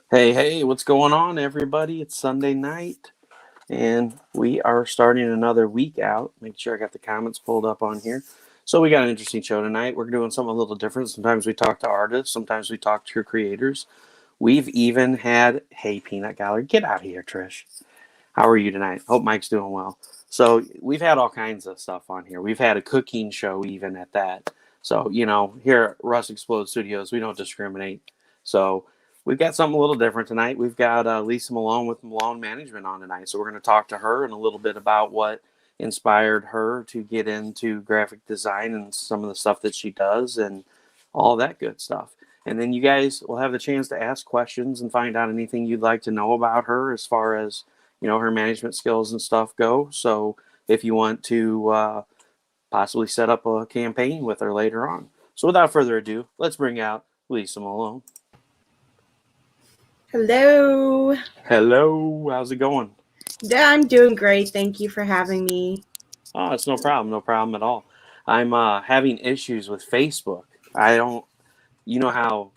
Hey, what's going on, everybody? It's Sunday night, and we are starting another week out. Make sure I got the comments pulled up on here. So, we got an interesting show tonight. We're doing something a little different. Sometimes we talk to artists, sometimes we talk to creators. We've even had, hey, Peanut Gallery, get out of here, Trish. How are you tonight? Hope Mike's doing well. So, we've had all kinds of stuff on here. We've had a cooking show, even at that. So, here at Russ Explode Studios, we don't discriminate. So, we've got something a little different tonight. We've got Lisa Malone with Melone Management on tonight. So, we're going to talk to her and a little bit about what inspired her to get into graphic design and some of the stuff that she does and all that good stuff. And then you guys will have the chance to ask questions and find out anything you'd like to know about her as far as her management skills and stuff go. So if you want to possibly set up a campaign with her later on. So without further ado, let's bring out Lisa Malone. Hello. Hello. How's it going? I'm doing great. Thank you for having me. Oh, it's no problem. No problem at all. I'm having issues with Facebook. I don't, how,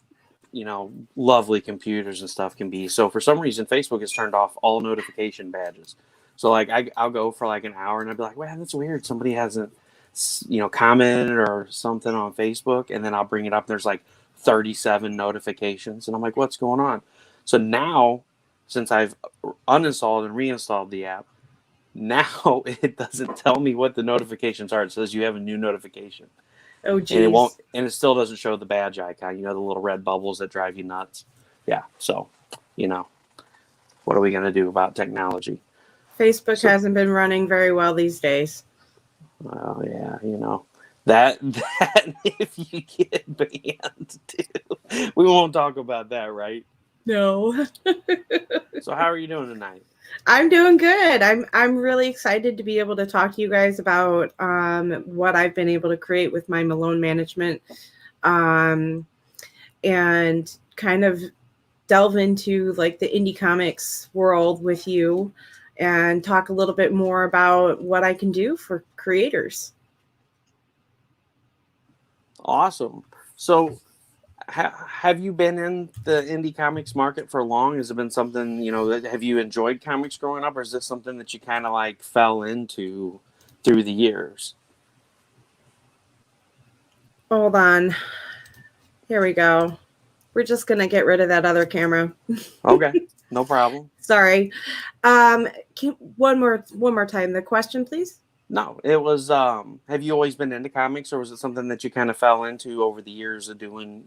lovely computers and stuff can be. So for some reason, Facebook has turned off all notification badges. So like I'll go for like an hour and I'll be like, wow, that's weird. Somebody hasn't, commented or something on Facebook. And then I'll bring it up. And there's like 37 notifications. And I'm like, what's going on? So now, since I've uninstalled and reinstalled the app, now it doesn't tell me what the notifications are. It says you have a new notification. Oh, And geez. it still doesn't show the badge icon, the little red bubbles that drive you nuts. Yeah. So, what are we going to do about technology? Facebook hasn't been running very well these days. Well, yeah, that if you get banned too, we won't talk about that, right? No. So how are you doing tonight? I'm doing good. I'm really excited to be able to talk to you guys about what I've been able to create with my Melone Management, and kind of delve into like the indie comics world with you and talk a little bit more about what I can do for creators. Awesome. So have you been in the indie comics market for long? Has it been something, have you enjoyed comics growing up, or is this something that you kind of like fell into through the years? Hold on. Here we go. We're just going to get rid of that other camera. Okay, no problem. Sorry. One more time. The question, please. No, it was, have you always been into comics, or was it something that you kind of fell into over the years of doing,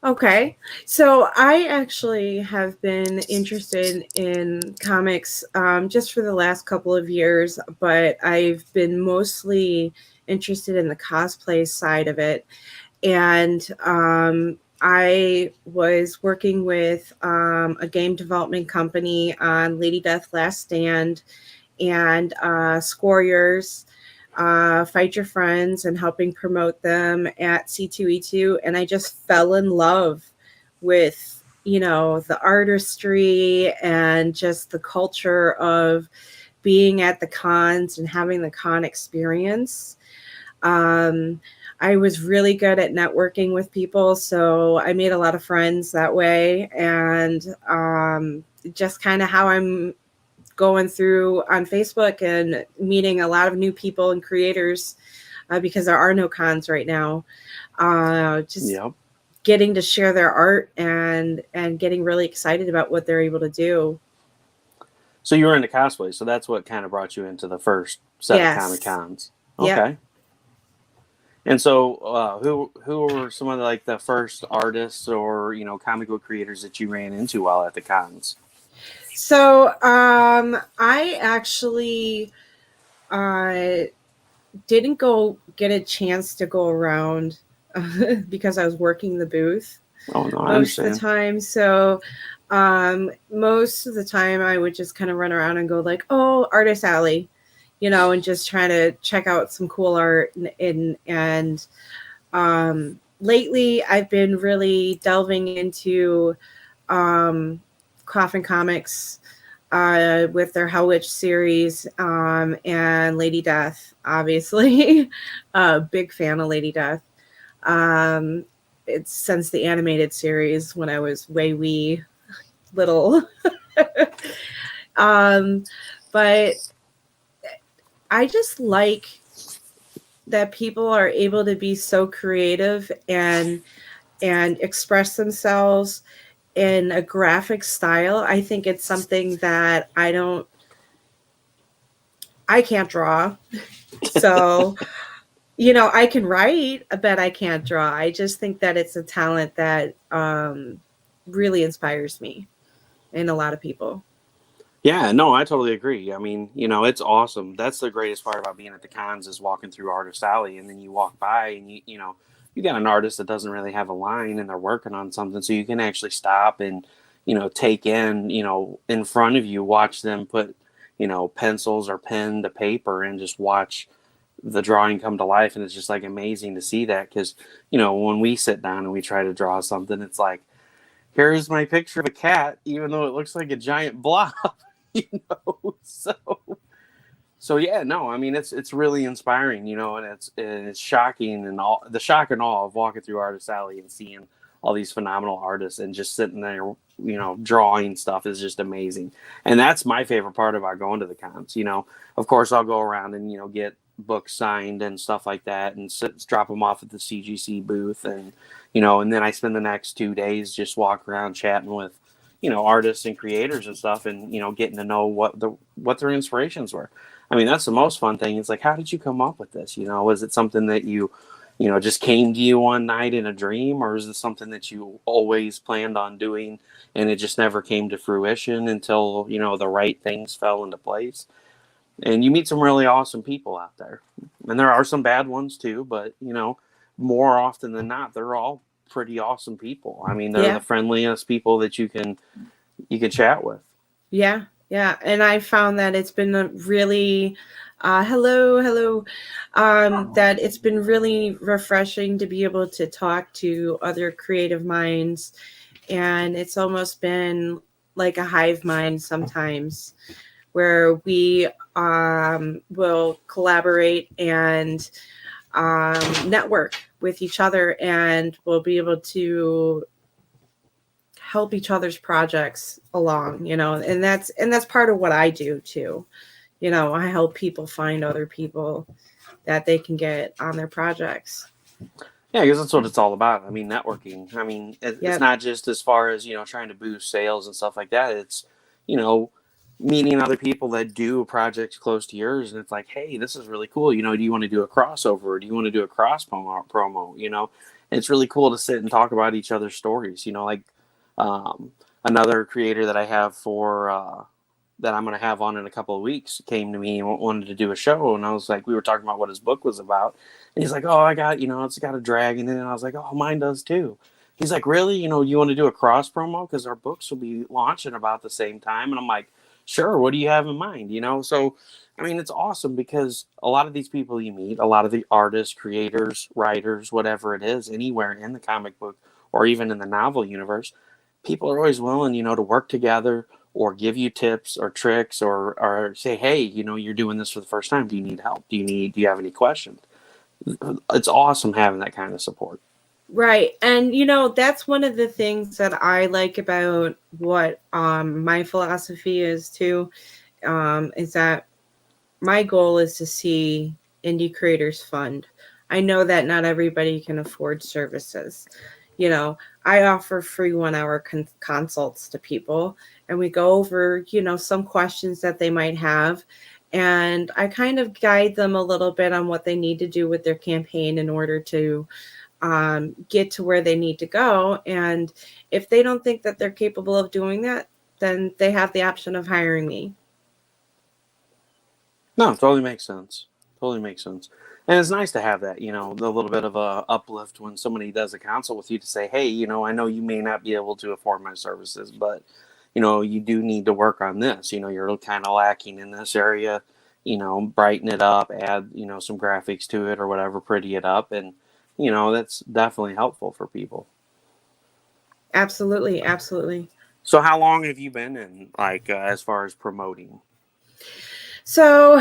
Okay. So I actually have been interested in comics just for the last couple of years, but I've been mostly interested in the cosplay side of it. And I was working with a game development company on Lady Death Last Stand and Squarriors, Fight Your Friends, and helping promote them at C2E2. And I just fell in love with, the artistry and just the culture of being at the cons and having the con experience. I was really good at networking with people, so I made a lot of friends that way. And just kind of how I'm going through on Facebook and meeting a lot of new people and creators because there are no cons right now. Getting to share their art and getting really excited about what they're able to do. So you were into cosplay, so that's what kind of brought you into the first set of Comic Cons. Okay. Yep. And so, who were some of the first artists or comic book creators that you ran into while at the cons? So I actually didn't get a chance to go around because I was working the booth most of the time. So most of the time I would just kind of run around and go like, oh, Artist Alley, and just trying to check out some cool art. And lately I've been really delving into Coffin Comics with their Hell Witch series and Lady Death, obviously. Big fan of Lady Death. It's since the animated series when I was way wee. little. But I just like that people are able to be so creative and express themselves in a graphic style. I think it's something that I can't draw. So, I can write, but I can't draw. I just think that it's a talent that really inspires me and a lot of people. Yeah, no, I totally agree. I mean, it's awesome. That's the greatest part about being at the cons is walking through Artist Alley, and then you walk by and you got an artist that doesn't really have a line and they're working on something, so you can actually stop and take in, in front of you, watch them put, pencils or pen to paper and just watch the drawing come to life, and it's just like amazing to see that because when we sit down and we try to draw something, it's like, here's my picture of a cat, even though it looks like a giant blob. So yeah, no, I mean it's really inspiring, and it's shocking, and all the shock and awe of walking through Artist Alley and seeing all these phenomenal artists and just sitting there, drawing stuff is just amazing. And that's my favorite part about going to the cons. Of course I'll go around and get books signed and stuff like that, and drop them off at the CGC booth, and then I spend the next 2 days just walk around chatting with artists and creators and stuff, and getting to know what their inspirations were. I mean, that's the most fun thing. It's like, how did you come up with this? Was it something that just came to you one night in a dream, or is it something that you always planned on doing and it just never came to fruition until the right things fell into place? And you meet some really awesome people out there, and there are some bad ones too, but more often than not, they're all pretty awesome people. I mean, they're Yeah. the friendliest people that you can chat with. Yeah. Yeah. And I found that it's been a really, hello, that it's been really refreshing to be able to talk to other creative minds. And it's almost been like a hive mind sometimes where we will collaborate and network with each other, and we'll be able to help each other's projects along, and that's part of what I do too. I help people find other people that they can get on their projects. Yeah, because that's what it's all about. I mean, networking. I mean, it's Yep. not just as far as trying to boost sales and stuff like that. It's you know meeting other people that do projects close to yours, and it's like, hey, this is really cool. Do you want to do a crossover? Or do you want to do a cross promo? And it's really cool to sit and talk about each other's stories. Like um, another creator that I have for that I'm going to have on in a couple of weeks came to me and wanted to do a show, and I was like, we were talking about what his book was about, and he's like, oh, I got it's got a dragon in it, and I was like, oh, mine does too. He's like, really? You want to do a cross promo because our books will be launching about the same time, and I'm like, sure. What do you have in mind? So I mean, it's awesome because a lot of these people you meet, a lot of the artists, creators, writers, whatever it is, anywhere in the comic book or even in the novel universe, people are always willing, to work together or give you tips or tricks or say, hey, you're doing this for the first time. Do you need help? Do you have any questions? It's awesome having that kind of support. Right. And that's one of the things that I like about what my philosophy is too, is that my goal is to see indie creators fund. I know that not everybody can afford services. I offer free 1 hour consults to people, and we go over, some questions that they might have. And I kind of guide them a little bit on what they need to do with their campaign in order to get to where they need to go. And if they don't think that they're capable of doing that, then they have the option of hiring me. No, it totally makes sense. Totally makes sense. And it's nice to have that, a little bit of a uplift when somebody does a consult with you to say, hey, I know you may not be able to afford my services, but, you do need to work on this. You're kind of lacking in this area, brighten it up, add, some graphics to it or whatever, pretty it up. And, that's definitely helpful for people. Absolutely. Absolutely. So how long have you been in, like, as far as promoting? So,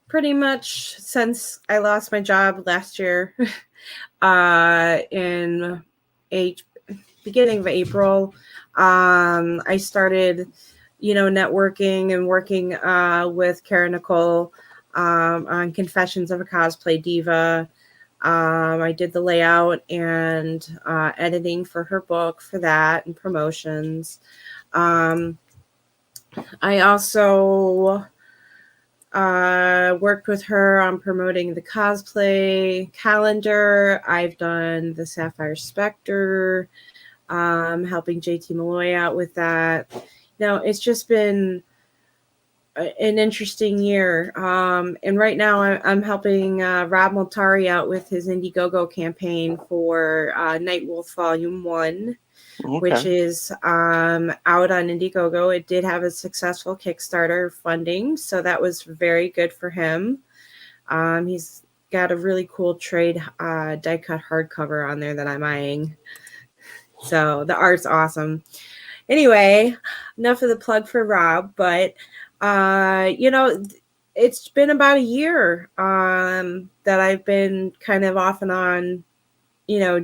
pretty much since I lost my job last year, in beginning of April, I started, networking and working with Kara Nicole on Confessions of a Cosplay Diva. I did the layout and editing for her book for that and promotions. I also worked with her on promoting the cosplay calendar. I've done the Sapphire Spectre, helping JT Malloy out with that. It's just been an interesting year. And right now I'm helping Rob Moltari out with his Indiegogo campaign for Nightwolf Volume 1. Which Okay. is out on Indiegogo. It did have a successful Kickstarter funding, so that was very good for him. He's got a really cool trade die-cut hardcover on there that I'm eyeing. So the art's awesome. Anyway, enough of the plug for Rob, but it's been about a year that I've been kind of off and on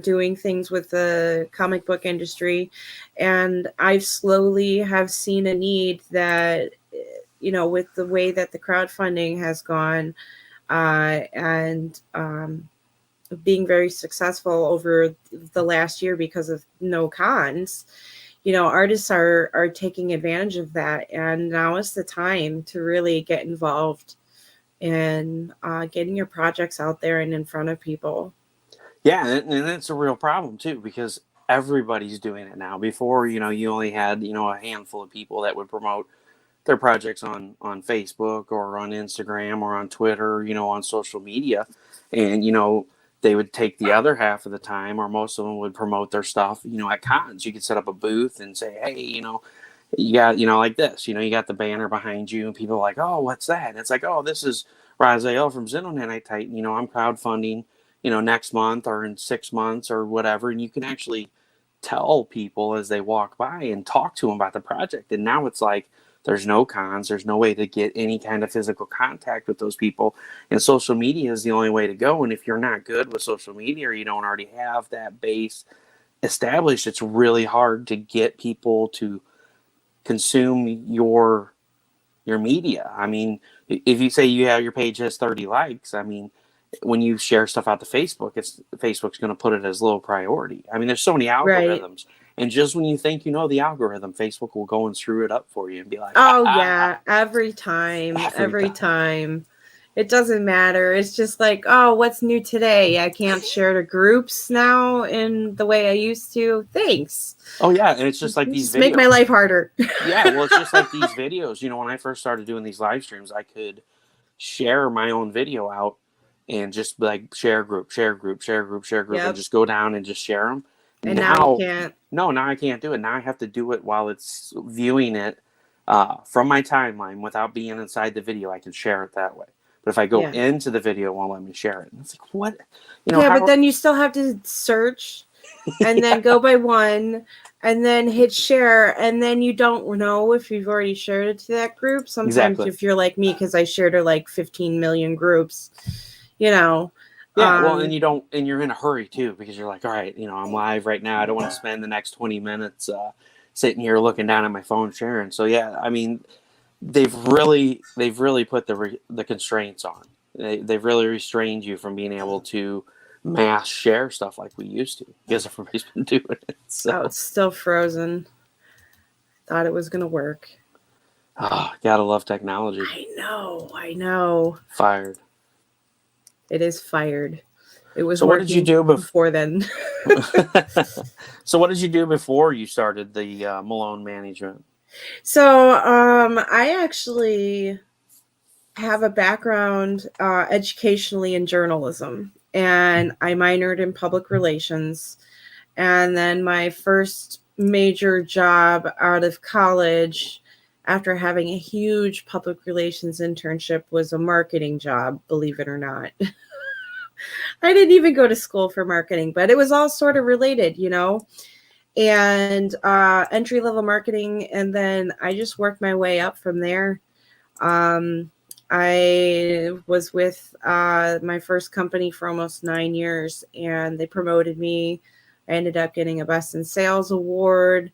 doing things with the comic book industry. And I've slowly have seen a need that, with the way that the crowdfunding has gone and being very successful over the last year because of no cons, artists are taking advantage of that. And now is the time to really get involved in getting your projects out there and in front of people. Yeah, and it's a real problem too because everybody's doing it now. Before, you only had, a handful of people that would promote their projects on Facebook or on Instagram or on Twitter, on social media. And, they would take the other half of the time, or most of them would promote their stuff, at cons. You could set up a booth and say, hey, you got, like this, you got the banner behind you and people are like, oh, what's that? And it's like, oh, this is Raziel from Xenonanite Titan. I'm crowdfunding, next month or in 6 months or whatever. And you can actually tell people as they walk by and talk to them about the project. And now it's like, there's no cons. There's no way to get any kind of physical contact with those people. And social media is the only way to go. And if you're not good with social media or you don't already have that base established, it's really hard to get people to consume your media. I mean, if you say your page has 30 likes, I mean, when you share stuff out to Facebook, Facebook's going to put it as low priority. I mean, there's so many Right. algorithms, and just when you think you know the algorithm, Facebook will go and screw it up for you and be like, Oh yeah, every time. every time. It doesn't matter. It's just like, oh, what's new today? I can't share to groups now in the way I used to. Thanks. Oh yeah, and it's just like these Just videos. make my life harder. Yeah, well, it's just like these videos. When I first started doing these live streams, I could share my own video out and just like share group, Yep. and just go down and just share them. And now you can't. No, now I can't do it. Now I have to do it while it's viewing it from my timeline without being inside the video. I can share it that way. But if I go into the video, it won't let me share it. And it's like, what? But then you still have to search and then go by one and then hit share. And then you don't know if you've already shared it to that group. Sometimes if you're like me, because I shared to like 15 million groups, Yeah, well, and you're in a hurry too, because you're like, all right, I'm live right now. I don't want to spend the next 20 minutes sitting here looking down at my phone sharing. So yeah, I mean, they've really put the constraints on. They've really restrained you from being able to mass share stuff like we used to, because everybody's been doing it. So. Oh, it's still frozen. Thought it was gonna work. Oh, gotta love technology. I know. Fired. It is fired. It was. So what did you do before then? So what did you do before you started the Melone Management? So I actually have a background educationally in journalism, and I minored in public relations. And then my first major job out of college, after having a huge public relations internship, was a marketing job, believe it or not. I didn't even go to school for marketing, but it was all sort of related, and entry-level marketing. And then I just worked my way up from there. I was with my first company for almost 9 years, and they promoted me. I ended up getting a Best in Sales award.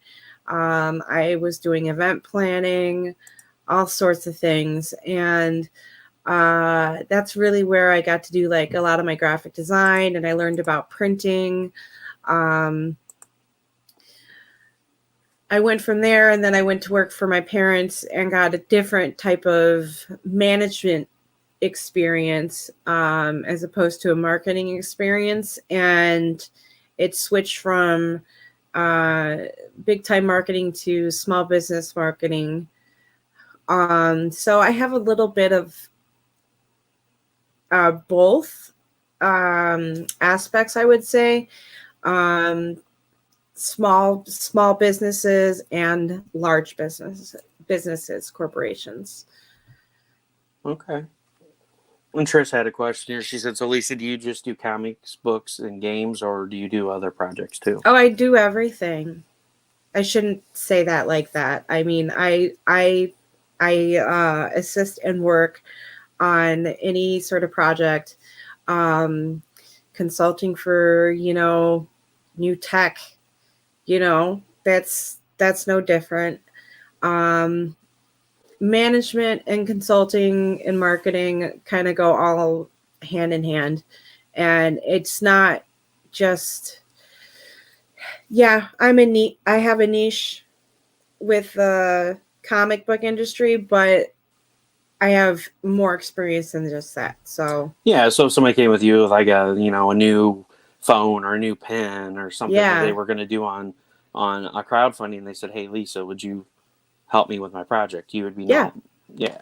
I was doing event planning, all sorts of things. And that's really where I got to do like a lot of my graphic design, and I learned about printing. I went from there, and then I went to work for my parents and got a different type of management experience, as opposed to a marketing experience. And it switched from big time marketing to small business marketing. So I have a little bit of both aspects, I would say. Small businesses and large businesses, corporations. Okay. And Trish had a question here. She said, "So Lisa, do you just do comics, books, and games, or do you do other projects too?" Oh, I do everything. I shouldn't say that like that. I mean, I assist and work on any sort of project, consulting for, new tech, that's no different. Um, Management and consulting and marketing kind of go all hand in hand. And it's not just, yeah, I have a niche with the comic book industry, but I have more experience than just that. So Yeah. So if somebody came with you with like a new phone or a new pen or something that they yeah, were going to do on a crowdfunding, and they said, "Hey Lisa, would you help me with my project?" You would be yeah, yeah,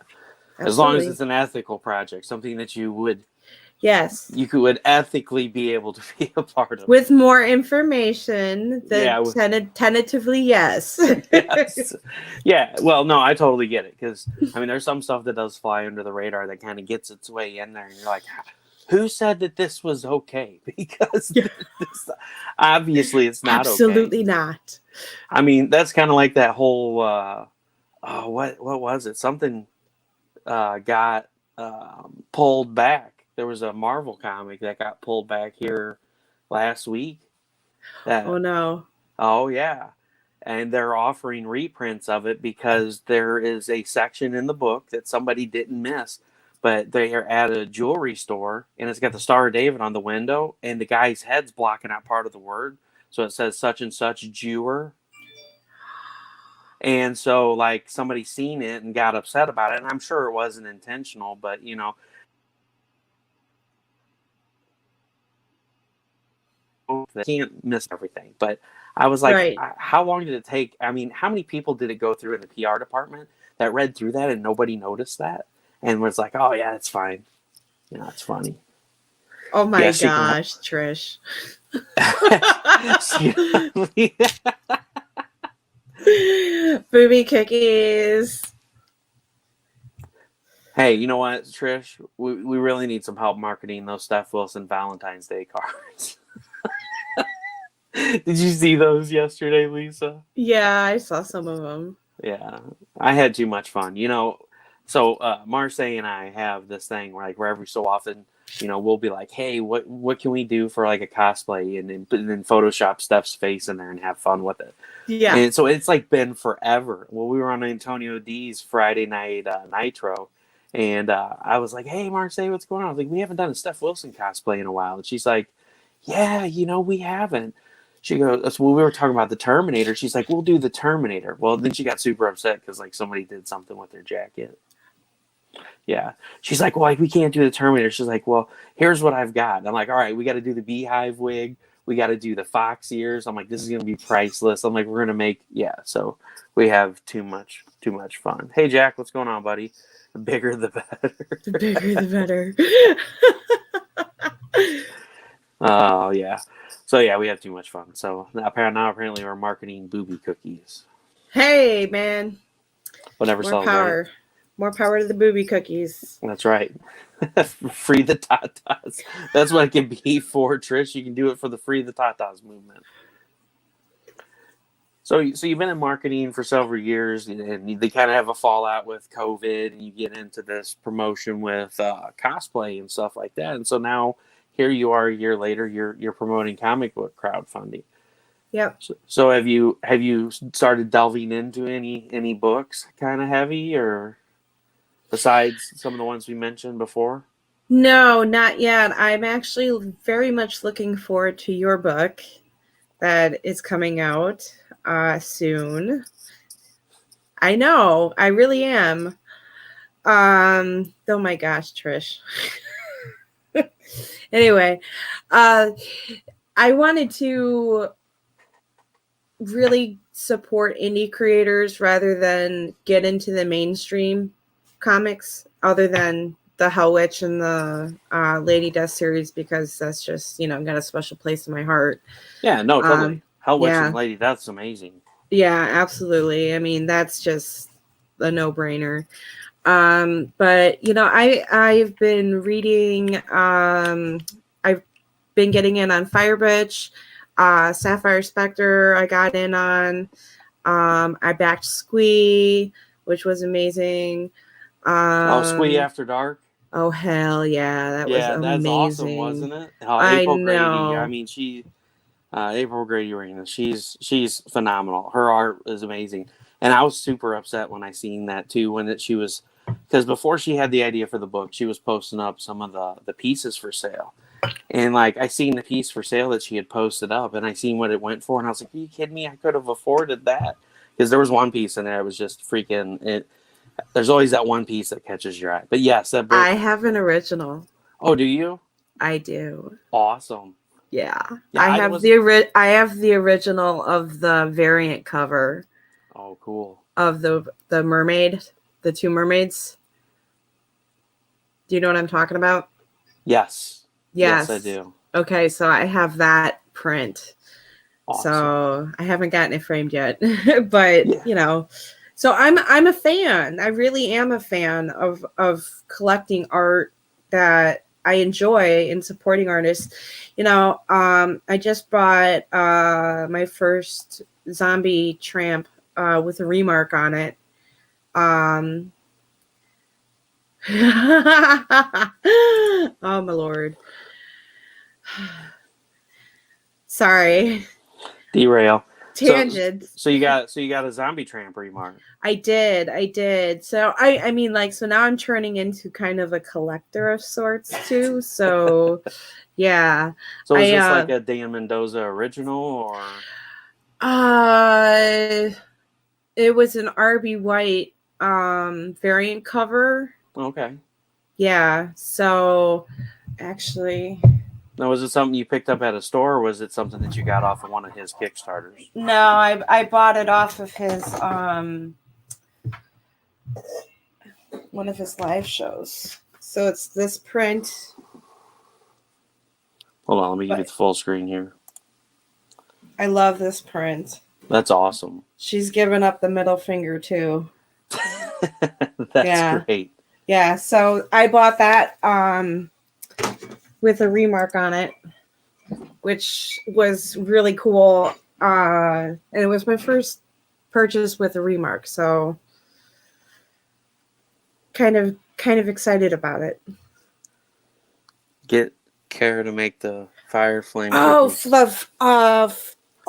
as long as absolutely. it's an ethical project, something that Yes. you could ethically be able to be a part of. With more information, Yeah. tentatively, yes. Yes. Yeah. Well, no, I totally get it, because I mean, there's some stuff that does fly under the radar that kind of gets its way in there, and you're like, who said that this was okay? Because Yeah. this, obviously it's not okay. Absolutely not. I mean, that's kind of like that whole what was it? Something got pulled back. There was a Marvel comic that got pulled back here last week. Oh That no. Oh yeah. And they're offering reprints of it because there is a section in the book that somebody didn't miss. But they are at a jewelry store, and it's got the Star of David on the window, and the guy's head's blocking out part of the word. So it says such and such jeweler. And so like somebody seen it and got upset about it. And I'm sure it wasn't intentional, but they can't miss everything. But I was like, Right. how long did it take? I mean, how many people did it go through in the PR department that read through that and nobody noticed that and was like, oh yeah, it's fine. It's funny. Oh my Yeah, speaking of, gosh, Trish. Booby cookies. Hey, you know what, Trish? We really need some help marketing those Steph Wilson Valentine's Day cards. Did you see those yesterday, Lisa? Yeah, I saw some of them. Yeah, I had too much fun. So Marseille and I have this thing where like where every so often, we'll be like, hey, what can we do for like a cosplay, and then Photoshop Steph's face in there and have fun with it. Yeah. And so it's like been forever. Well, we were on Antonio D's Friday night Nitro, and I was like, hey, Marseille, what's going on? I was like, we haven't done a Steph Wilson cosplay in a while, and she's like, yeah, we haven't. She goes, well, we were talking about the Terminator. She's like, we'll do the Terminator. Well, then she got super upset because like somebody did something with her jacket. Yeah. She's like, well, we can't do the Terminator. She's like, well, here's what I've got. I'm like, all right, we got to do the beehive wig. We got to do the fox ears. I'm like, this is going to be priceless. I'm like, we're going to make, yeah. So we have too much fun. Hey, Jack, what's going on, buddy? The bigger, the better. The bigger, the better. Oh, yeah. So, yeah, we have too much fun. So now apparently we're marketing booby cookies. Hey, man. Whatever More sells, right? power. More power to the booby cookies. That's right. Free the tatas. That's what it can be for, Trish. You can do it for the free the tatas movement. So you've been in marketing for several years, and they kind of have a fallout with COVID, and you get into this promotion with cosplay and stuff like that. And so now here you are a year later, you're promoting comic book crowdfunding. Yep. So have you started delving into any books kind of heavy, or besides some of the ones we mentioned before? No, not yet. I'm actually very much looking forward to your book that is coming out soon. I know, I really am. Oh my gosh, Trish. Anyway, uh, I wanted to really support indie creators rather than get into the mainstream comics, other than the Hell Witch and the Lady Death series, because that's just, got a special place in my heart. Yeah, no, totally. Hell Witch and Yeah, Lady, that's amazing. yeah, absolutely. I mean, that's just a no-brainer. But I've been reading. I've been getting in on Fire Bitch, Sapphire Spectre. I got in on. I backed Squee, which was amazing. Oh, Squee Um, After Dark. oh hell yeah, that was Yeah, that's awesome, amazing. wasn't it? Oh, I April Grady. I know. mean, April Grady Arena. She's phenomenal. Her art is amazing, and I was super upset when I seen that too. She was, because before she had the idea for the book, she was posting up some of the pieces for sale, and like I seen the piece for sale that she had posted up, and I seen what it went for, and I was like, "Are you kidding me? I could have afforded that." Because there was one piece in there that was just freaking it. There's always that one piece that catches your eye. But yes, that book. I have an original. Oh, do you? I do. Awesome. Yeah. Yeah, I was. I have the original of the variant cover Oh, cool. of the mermaid, the two mermaids. Do you know what I'm talking about? Yes. Yes, I Yes. do. Okay, so I have that print. Awesome. So I haven't gotten it framed yet, but Yeah. so I'm a fan. I really am a fan of collecting art that I enjoy and supporting artists. I just bought my first zombie Tramp with a remark on it. Oh my lord. Sorry. Derail. Tangents. So you got a zombie tramp remark. I did. So I mean, like, so now I'm turning into kind of a collector of sorts too. So yeah. So is I this like a Dan Mendoza original, or? uh it was an RB White variant cover. Okay. Yeah. So actually, Now, was it something you picked up at a store, or was it something that you got off of one of his Kickstarters? no, I bought it off of his one of his live shows. So it's this print. Hold on, let me give you the full screen here. I love this print. That's awesome. She's giving up the middle finger too. That's great. Yeah, so I bought that with a remark on it, which was really cool. And it was my first purchase with a remark, so kind of excited about it. Get Kara to make the fire flame. Oh,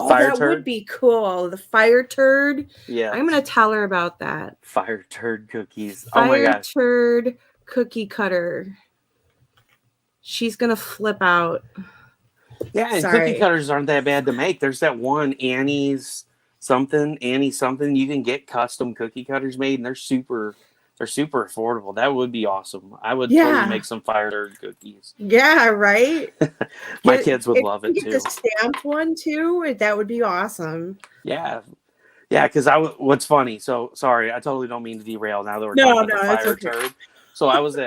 Fire that turd? would be cool. The fire turd. Yeah. I'm gonna tell her about that. Fire turd cookies. Fire oh my gosh. Turd cookie cutter. She's gonna flip out. Yeah, and Sorry. cookie cutters aren't that bad to make. There's that one Annie something. You can get custom cookie cutters made, and they're super affordable. That would be awesome. I would totally make some fire turd cookies. Yeah, right. My kids would love it too. Get the stamped one too. That would be awesome. Yeah, because what's funny. So sorry, I totally don't mean to derail. Now that we're talking about the fire turd. So I was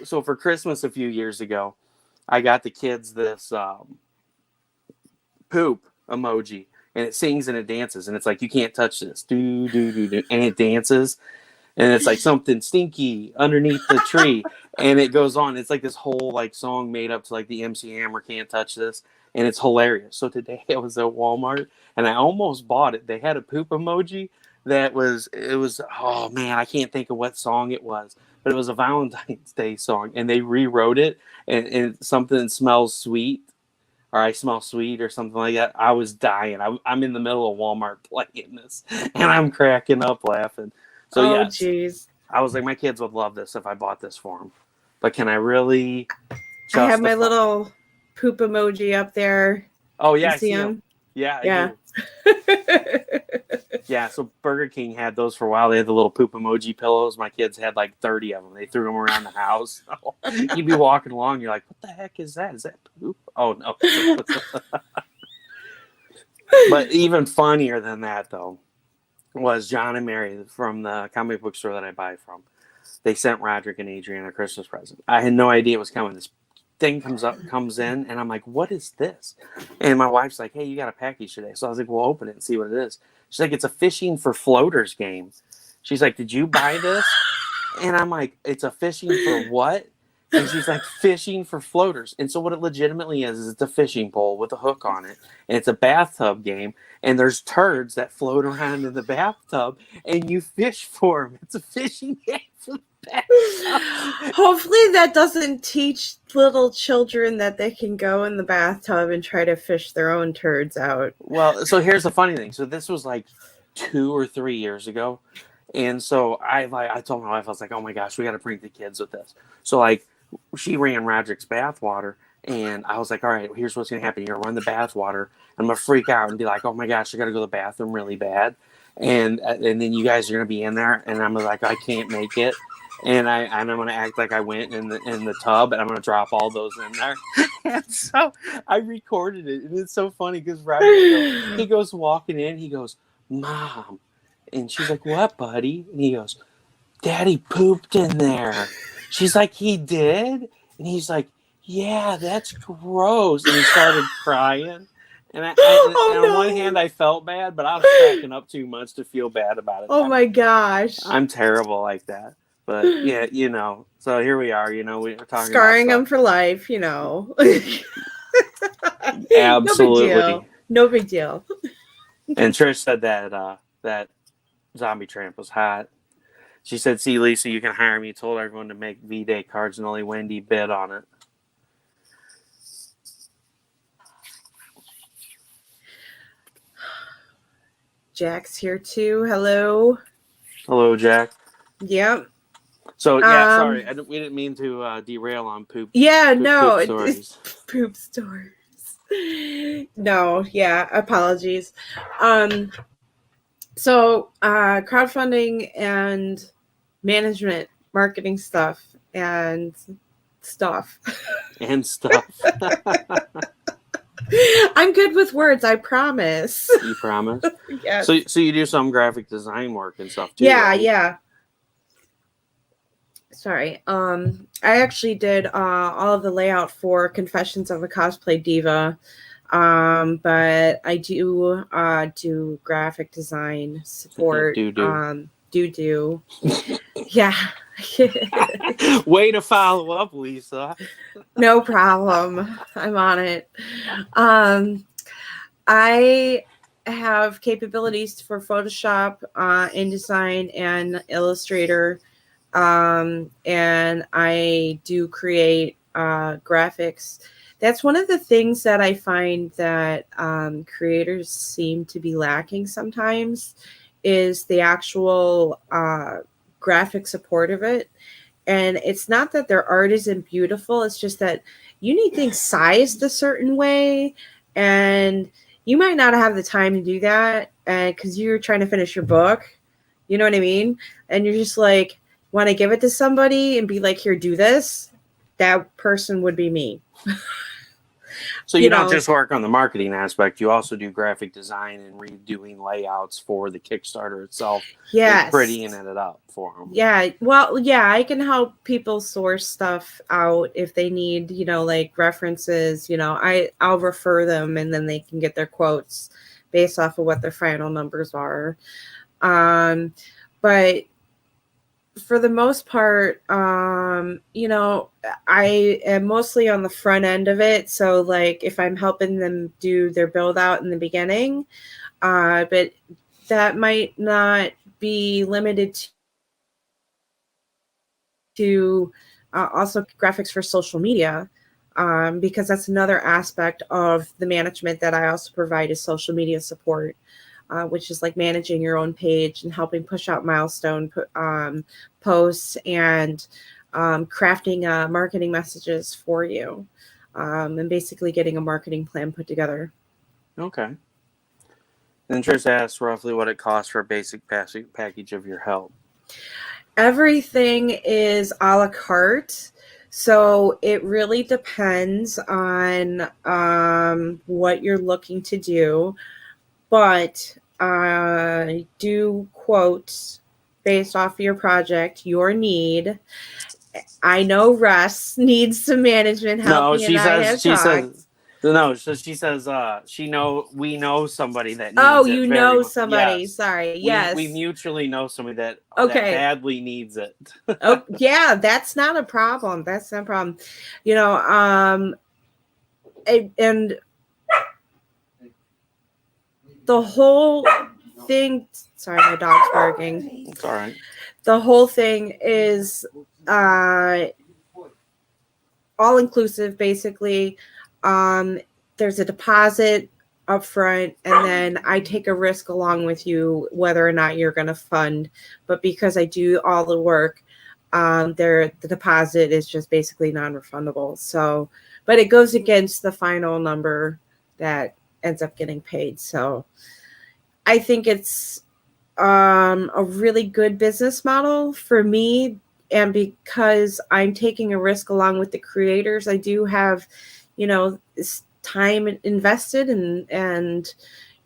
so for Christmas a few years ago, I got the kids this poop emoji, and it sings and it dances, and it's like, you can't touch this, do do do do, and it dances, and it's like something stinky underneath the tree, and it goes on. It's like this whole like song made up to like the MC Hammer can't touch this, and it's hilarious. So today I was at Walmart and I almost bought it. They had a poop emoji it was oh man, I can't think of what song it was, but it was a Valentine's Day song, and they rewrote it, and something smells sweet. or I smell sweet or something like that. I was dying. I'm in the middle of Walmart playing this, and I'm cracking up laughing. So Oh, yes, geez. I was like, my kids would love this if I bought this for them. But can I really I have my justify? little poop emoji up there. Oh You yeah, I see see them. him? Yeah, I Yeah. do. Yeah, so Burger King had those for a while. They had the little poop emoji pillows. My kids had like 30 of them. They threw them around the house. You'd be walking along, you're like, what the heck is that? Is that poop? Oh, no. But even funnier than that, though, was John and Mary from the comic book store that I buy from. They sent Roderick and Adrian a Christmas present. I had no idea it was coming. This thing comes in, and I'm like, what is this? And my wife's like, hey, you got a package today. So I was like, well, open it and see what it is. She's like, it's a fishing for floaters game. She's like, did you buy this? And I'm like, it's a fishing for what? And she's like, fishing for floaters. And so what it legitimately is it's a fishing pole with a hook on it. And it's a bathtub game. And there's turds that float around in the bathtub. And you fish for them. It's a fishing game for the bathtub. Hopefully that doesn't teach little children that they can go in the bathtub and try to fish their own turds out. Well, so here's the funny thing. So this was like 2 or 3 years ago. And so I told my wife, I was like, oh my gosh, we got to bring the kids with this. So like she ran Roderick's bathwater, and I was like, all right, here's what's going to happen. You're going to run the bathwater. I'm going to freak out and be like, oh my gosh, I got to go to the bathroom really bad. And then you guys are going to be in there, and I'm like, I can't make it. And I'm going to act like I went in the tub, and I'm going to drop all those in there. And so I recorded it, and it's so funny because Roderick, he goes walking in, he goes, Mom. And she's like, what, buddy? And he goes, Daddy pooped in there. She's like, he did? And he's like, yeah, that's gross. And he started crying. And on one hand, I felt bad, but I was cracking up too much to feel bad about it. Oh my gosh. I'm terrible like that. But yeah, so here we are, we're talking scarring about them for life, Absolutely. No big deal. And Trish said that zombie Tramp was hot. She said, see, Lisa, you can hire me. Told everyone to make V-Day cards, and only Wendy bid on it. Jack's here too. Hello. Hello, Jack. Yep. So, yeah, sorry. We didn't mean to derail on poop. Yeah, poop stories. It's poop stories. No, yeah, apologies. So, crowdfunding and management, marketing stuff, and stuff. And stuff. I'm good with words, I promise. You promise? Yes. So you do some graphic design work and stuff too, Yeah, right? yeah. Sorry. I actually did all of the layout for Confessions of a Cosplay Diva. But I do do graphic design support. Do. Yeah. Way to follow up, Lisa. No problem. I'm on it. I have capabilities for Photoshop, InDesign, and Illustrator. And I do create graphics. That's one of the things that I find that creators seem to be lacking sometimes is the actual graphic support of it. And it's not that their art isn't beautiful. It's just that you need things sized a certain way. And you might not have the time to do that because you're trying to finish your book. You know what I mean? And you're just like, want to give it to somebody and be like, here, do this. That person would be me. So you don't just work on the marketing aspect. You also do graphic design and redoing layouts for the Kickstarter itself. Yes. And prettying it up for them. Yeah. Well, yeah, I can help people source stuff out if they need, like references, I'll refer them and then they can get their quotes based off of what their final numbers are. But for the most part, I am mostly on the front end of it. So like if I'm helping them do their build out in the beginning, but that might not be limited to also graphics for social media. because that's another aspect of the management that I also provide is social media support, which is like managing your own page and helping push out milestone posts and crafting marketing messages for you, and basically getting a marketing plan put together. Okay. And Trish asked roughly what it costs for a basic package of your help. Everything is a la carte. So it really depends on what you're looking to do. But I do quote based off of your project, your need. I know Russ needs some management help. No, He and I have she talked. says, no, so she says, we know somebody that Oh, needs it you very know much. somebody. Yes. Sorry. We Yes. mutually know somebody that Okay. badly needs it. Oh, yeah, that's not a problem. That's not a problem. You know, and the whole thing, sorry, my dog's barking. It's all right. The whole thing is uh all inclusive basically. There's a deposit up front, and then I take a risk along with you whether or not you're going to fund. But because I do all the work, the deposit is just basically non-refundable. So, but it goes against the final number that ends up getting paid. So I think it's a really good business model for me. And because I'm taking a risk along with the creators, I do have, this time invested and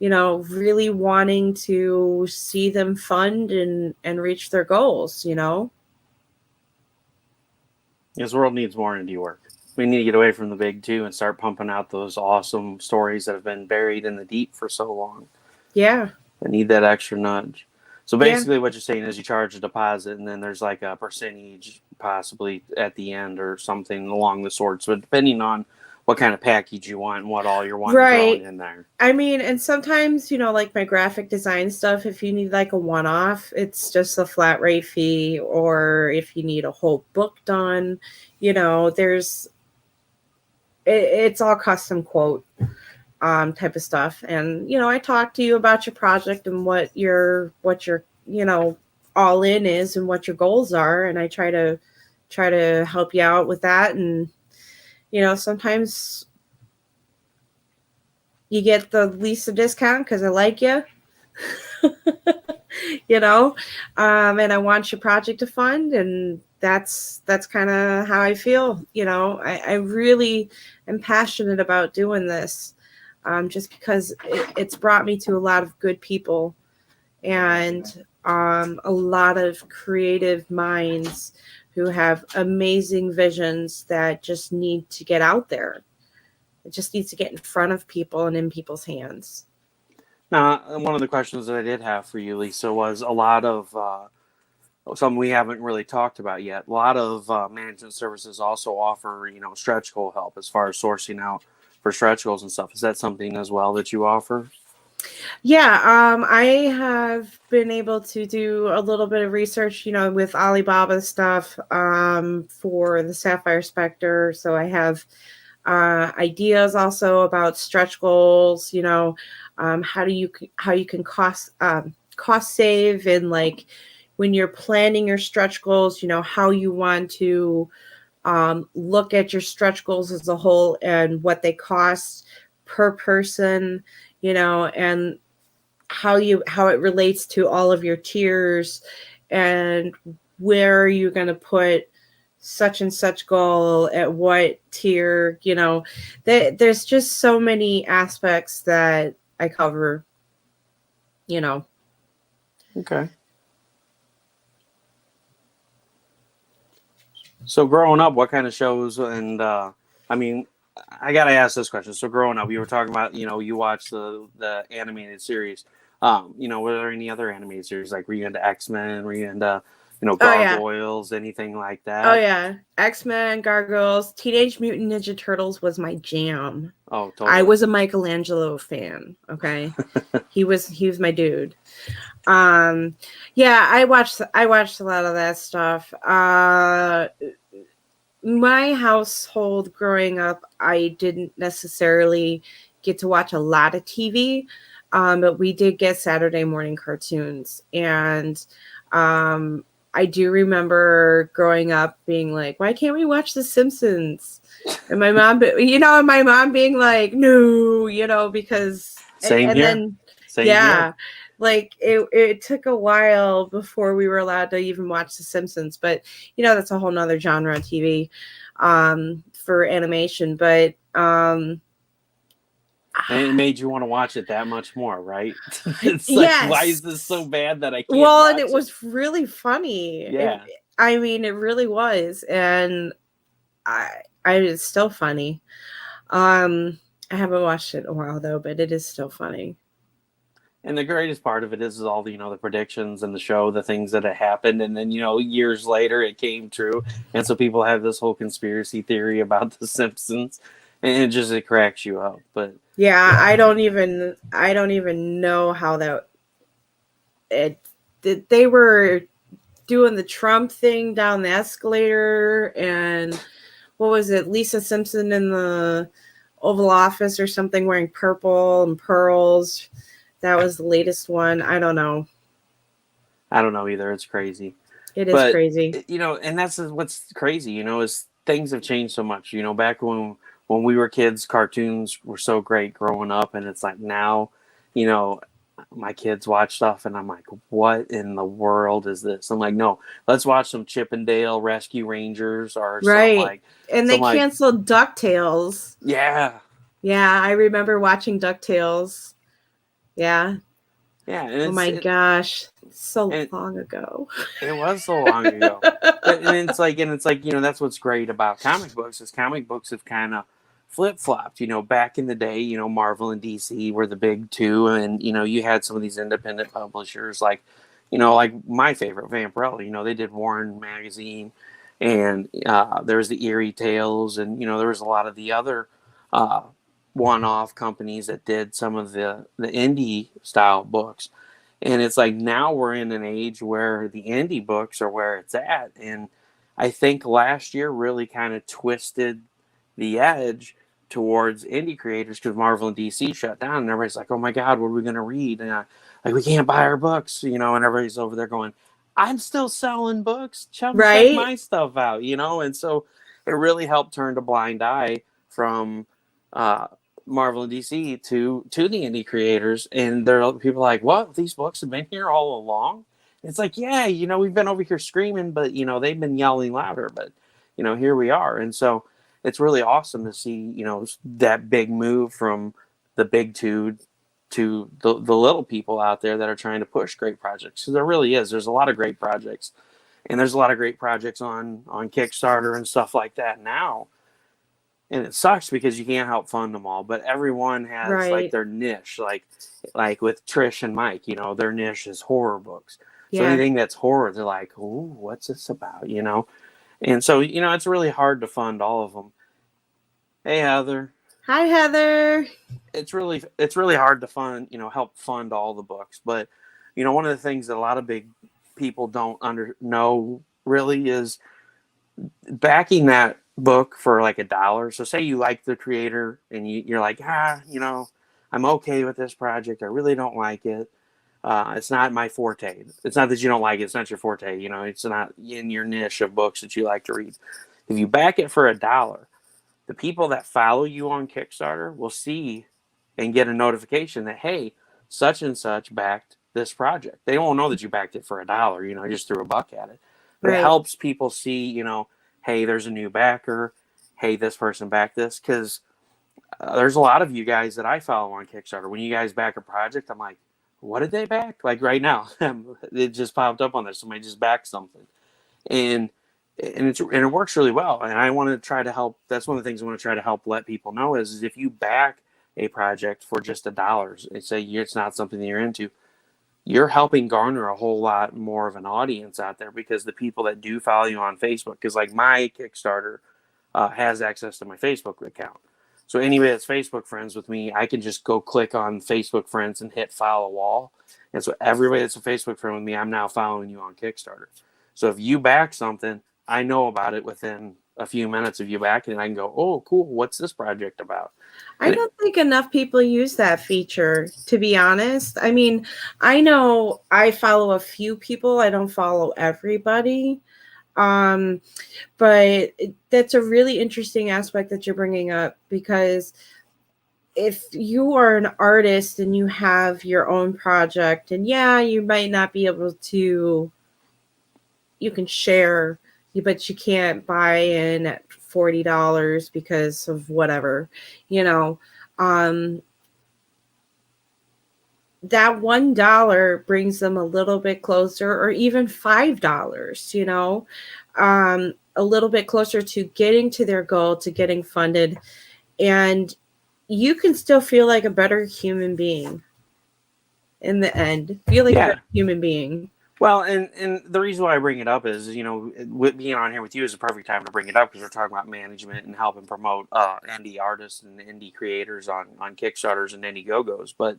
really wanting to see them fund and reach their goals. This world needs more indie work. We need to get away from the big two and start pumping out those awesome stories that have been buried in the deep for so long. Yeah. I need that extra nudge. So Yeah. basically what you're saying is you charge a deposit and then there's like a percentage possibly at the end or something along the sorts. But depending on what kind of package you want and what all you're wanting Right. thrown in there. I mean, and sometimes, like my graphic design stuff, if you need like a one-off, it's just a flat rate fee. Or if you need a whole book done, it's all custom quote type of stuff. And, I talk to you about your project and what your all in is and what your goals are. And I try to help you out with that. And, sometimes you get the least of discount because I like you, and I want your project to fund. And that's kind of how I feel. I really am passionate about doing this, just because it's brought me to a lot of good people and a lot of creative minds who have amazing visions that just need to get out there. It just needs to get in front of people and in people's hands. Now, one of the questions that I did have for you, Lisa, was a lot of something we haven't really talked about yet. A lot of management services also offer, stretch goal help as far as sourcing out for stretch goals and stuff. Is that something as well that you offer? Yeah, I have been able to do a little bit of research, with Alibaba stuff for the Sapphire Spectre. So I have ideas also about stretch goals. How you can cost save, and like when you're planning your stretch goals, how you want to look at your stretch goals as a whole and what they cost per person, and how it relates to all of your tiers, and where you're going to put such and such goal at what tier. There's just so many aspects that I cover. Okay. So growing up, what kind of shows and I mean, I gotta ask this question. So growing up, you were talking about you watched the animated series. Were there any other animated series like were you into X-Men? Were you into Gargoyles? Anything like that? Oh yeah, X-Men, Gargoyles, Teenage Mutant Ninja Turtles was my jam. Oh, totally. I was a Michelangelo fan. Okay, he was my dude. Yeah, I watched a lot of that stuff. my household growing up, I didn't necessarily get to watch a lot of TV, but we did get Saturday morning cartoons. And I do remember growing up being like, why can't we watch The Simpsons? And my mom, and my mom being like, no, because, Same and here. then, Same yeah. here. Like it took a while before we were allowed to even watch The Simpsons, but that's a whole nother genre of TV for animation. But And it made you want to watch it that much more, right? It's like, yes. why is this so bad that I can't Well, watch and it was really funny. Yeah. I mean, it really was, and it's still funny. I haven't watched it in a while though, but it is still funny. And the greatest part of it is all the the predictions and the show, the things that had happened, and then years later it came true, and so people have this whole conspiracy theory about the Simpsons, and it cracks you up. But yeah, I don't even know how they were doing the Trump thing down the escalator, and what was it, Lisa Simpson in the Oval Office or something wearing purple and pearls. That was the latest one. I don't know. I don't know either. It's crazy. It is crazy. And that's what's crazy, is things have changed so much. Back when we were kids, cartoons were so great growing up, and it's like now, my kids watch stuff, and I'm like, what in the world is this? I'm like, no, let's watch some Chippendale Rescue Rangers or right. some like. And they canceled DuckTales. Yeah. Yeah, I remember watching DuckTales. Yeah. Yeah. And oh my gosh, so long ago. It was so long ago. and it's like that's what's great about comic books is comic books have kind of flip-flopped. Back in the day, Marvel and DC were the big two, and you had some of these independent publishers like like my favorite, Vampirella. They did Warren magazine, and there was the Eerie Tales, and there was a lot of the other one-off companies that did some of the indie style books. And it's like now we're in an age where the indie books are where it's at. And I think last year really kind of twisted the edge towards indie creators because Marvel and DC shut down, and everybody's like, oh my God, what are we going to read? And like, we can't buy our books, and everybody's over there going, I'm still selling books. Check my stuff out, And so it really helped turn a blind eye from Marvel and DC to the indie creators, and there are people like, what, these books have been here all along? It's like, yeah, we've been over here screaming, but they've been yelling louder, but here we are. And so it's really awesome to see that big move from the big two to the little people out there that are trying to push great projects. So there really is, there's a lot of great projects, and there's a lot of great projects on Kickstarter and stuff like that now. And it sucks because you can't help fund them all, but everyone has like their niche, like with Trish and Mike, their niche is horror books. So anything that's horror, they're like, "Ooh, what's this about?" And so it's really hard to fund all of them. Hey, Heather. Hi, Heather. It's really hard to fund, help fund all the books, but one of the things that a lot of big people don't know really is backing that book for like $1. So say you like the creator and you're like, I'm okay with this project. I really don't like it. It's not my forte. It's not that you don't like it. It's not your forte. It's not in your niche of books that you like to read. If you back it for $1, the people that follow you on Kickstarter will see and get a notification that, hey, such and such backed this project. They won't know that you backed it for $1, just threw $1 at it. But it helps people see, hey, there's a new backer. Hey, this person backed this. Because there's a lot of you guys that I follow on Kickstarter. When you guys back a project, I'm like, what did they back? Like right now, it just popped up on there. Somebody just backed something. And it works really well. And I want to try to help. That's one of the things I want to try to help let people know is if you back a project for just $1 and say it's not something that you're into, you're helping garner a whole lot more of an audience out there, because the people that do follow you on Facebook, because like my Kickstarter has access to my Facebook account. So anybody that's Facebook friends with me, I can just go click on Facebook friends and hit follow wall. And so everybody that's a Facebook friend with me, I'm now following you on Kickstarter. So if you back something, I know about it within a few minutes of you back, and I can go, oh, cool, what's this project about? I don't think enough people use that feature, to be honest. I mean, I know I follow a few people. I don't follow everybody. But that's a really interesting aspect that you're bringing up, because if you are an artist and you have your own project, and yeah, you might not be able to, you can share, but you can't buy in at $40 because of whatever, you know. Um, that $1 brings them a little bit closer, or even $5, a little bit closer to getting to their goal, to getting funded. And you can still feel like a better human being in the end. Feel like a better human being. Well, and the reason why I bring it up is, with being on here with you is the perfect time to bring it up, because we're talking about management and helping promote indie artists and indie creators on Kickstarters and Indiegogos. But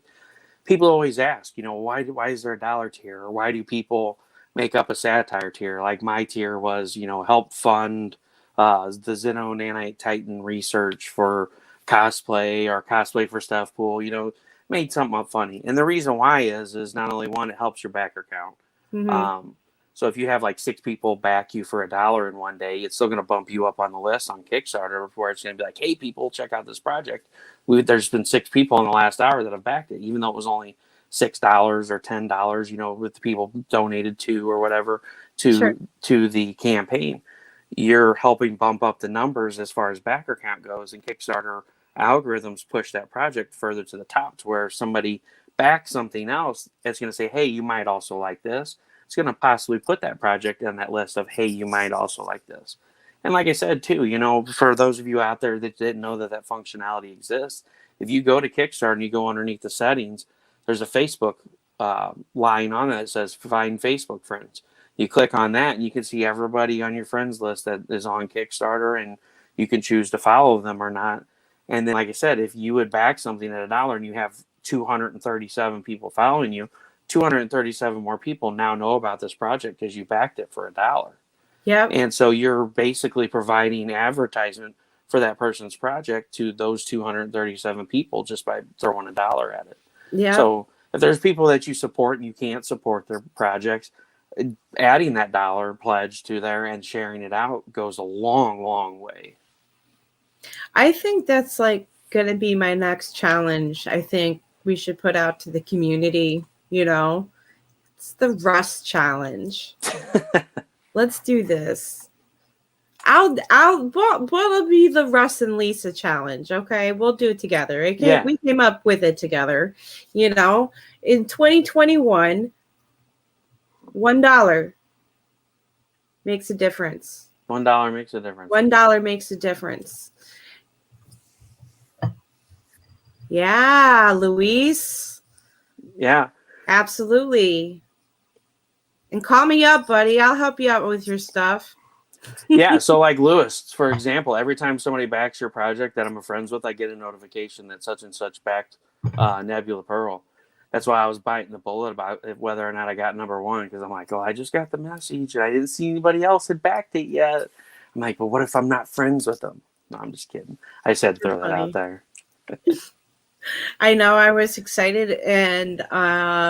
people always ask, why is there a dollar tier, or why do people make up a satire tier? Like my tier was, help fund the Xeno Nanite Titan research for cosplay, or cosplay for Stuff Pool, made something up funny. And the reason why is not only one, it helps your backer count. Mm-hmm. So if you have like 6 people back you for $1 in one day, it's still going to bump you up on the list on Kickstarter, where it's going to be like, hey, people, check out this project. There's been 6 people in the last hour that have backed it, even though it was only $6 or $10, with the people donated to or whatever to the campaign. You're helping bump up the numbers as far as backer count goes, and Kickstarter algorithms push that project further to the top, to where if somebody backs something else, it's going to say, hey, you might also like this. It's going to possibly put that project on that list of, hey, you might also like this. And like I said, too, for those of you out there that didn't know that functionality exists, if you go to Kickstarter and you go underneath the settings, there's a Facebook line on it that says find Facebook friends. You click on that and you can see everybody on your friends list that is on Kickstarter, and you can choose to follow them or not. And then, like I said, if you would back something at $1 and you have 237 people following you, 237 more people now know about this project because you backed it for $1. Yep. And so you're basically providing advertisement for that person's project to those 237 people just by throwing $1 at it. Yeah. So if there's people that you support and you can't support their projects, adding that $1 pledge to there and sharing it out goes a long, long way. I think that's like going to be my next challenge. I think we should put out to the community, it's the Russ challenge. Let's do this. What'll be the Russ and Lisa challenge? Okay, we'll do it together. Okay, we came up with it together. In 2021, $1 makes a difference. $1 makes a difference. $1 makes a difference. Yeah, Luis. Yeah. Absolutely. And call me up, buddy. I'll help you out with your stuff. Yeah, so like Lewis, for example, every time somebody backs your project that I'm friends with, I get a notification that such and such backed Nebula Pearl. That's why I was biting the bullet about whether or not I got number 1, because I'm like, I just got the message and I didn't see anybody else had backed it yet. I'm like, but what if I'm not friends with them? No, I'm just kidding. I just had to throw that out there. I know, I was excited, and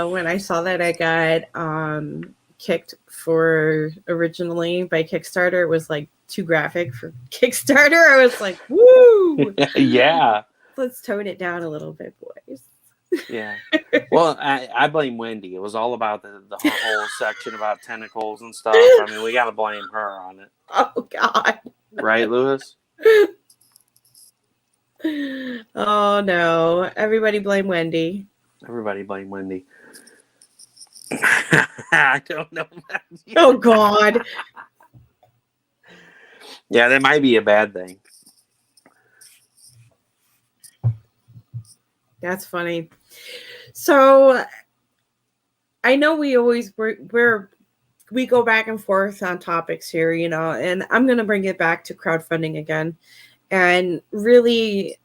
when I saw that I got kicked for originally by Kickstarter, it was like too graphic for Kickstarter. I was like, woo! Yeah. Let's tone it down a little bit, boys. Yeah. Well, I blame Wendy. It was all about the whole section about tentacles and stuff. I mean, we got to blame her on it. Oh, God. Right, Lewis? Oh, no. Everybody blame Wendy. Everybody blame Wendy. I don't know. Oh, God. Yeah, that might be a bad thing. That's funny. So I know we always we go back and forth on topics here, and I'm going to bring it back to crowdfunding again, and really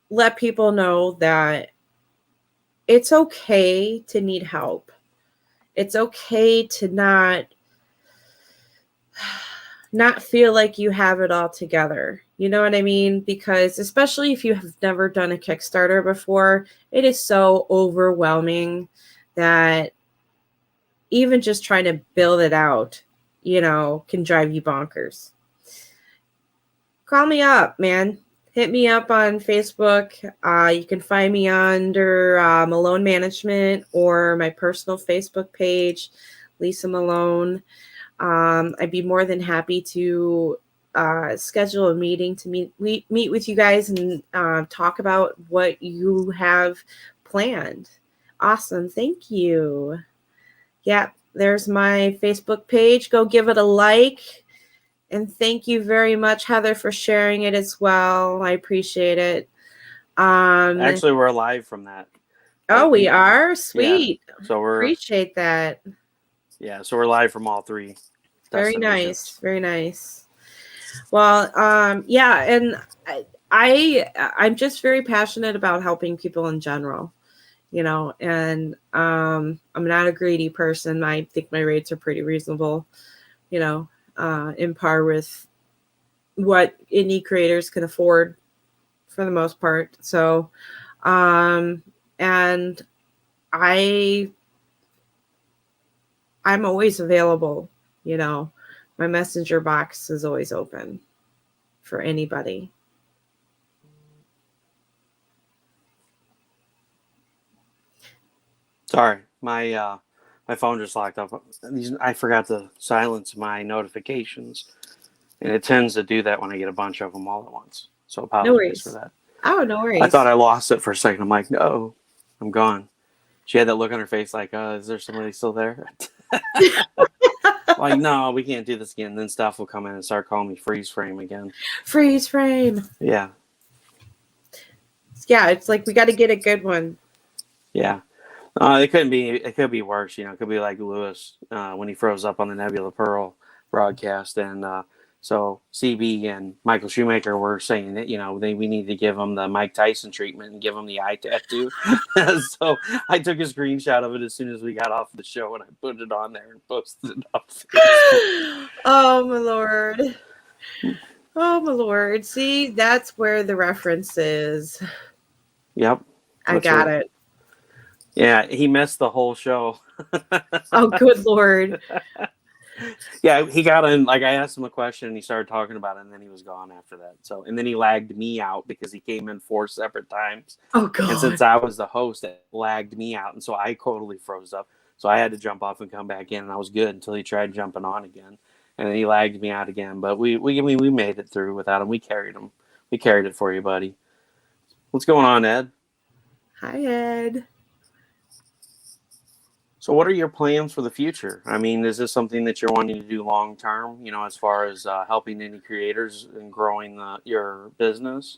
let people know that it's okay to need help. It's okay to not, not feel like you have it all together. You know what I mean? Because especially if you have never done a Kickstarter before, it is so overwhelming that even just trying to build it out, can drive you bonkers. Call me up, man. Hit me up on Facebook. You can find me under Melone Management or my personal Facebook page, Lisa Melone. I'd be more than happy to schedule a meeting to meet with you guys and talk about what you have planned. Awesome. Thank you. Yeah, there's my Facebook page. Go give it a like. And thank you very much, Heather, for sharing it as well. I appreciate it. Actually, we're live from that. Oh, we are? Sweet. Yeah, so appreciate that. Yeah, so we're live from all three. Very nice. Very nice. Well, yeah, and I'm just very passionate about helping people in general, and I'm not a greedy person. I think my rates are pretty reasonable, in par with what indie creators can afford for the most part. So, and I'm always available, my messenger box is always open for anybody. Sorry, my phone just locked up. I forgot to silence my notifications, and it tends to do that when I get a bunch of them all at once. So apologize for that. Oh, no worries. I thought I lost it for a second. I'm like, no, I'm gone. She had that look on her face like, is there somebody still there? Like, no, we can't do this again. And then stuff will come in and start calling me freeze frame again. Freeze frame. Yeah. Yeah, it's like we got to get a good one. Yeah. It could be worse. It could be like Lewis when he froze up on the Nebula Pearl broadcast. And so CB and Michael Shoemaker were saying that, we need to give him the Mike Tyson treatment and give him the eye tattoo. So I took a screenshot of it as soon as we got off the show and I put it on there and posted it up. Oh, my Lord. Oh, my Lord. See, that's where the reference is. Yep. I got it. Yeah, he missed the whole show. Oh, good Lord. Yeah, he got in, like I asked him a question and he started talking about it and then he was gone after that. So, and then he lagged me out because he came in 4 separate times. Oh, God. And since I was the host, it lagged me out. And so I totally froze up. So I had to jump off and come back in and I was good until he tried jumping on again. And then he lagged me out again. But we made it through without him. We carried him. We carried it for you, buddy. What's going on, Ed? Hi, Ed. So what are your plans for the future? I mean, is this something that you're wanting to do long term, as far as helping indie creators and growing your business?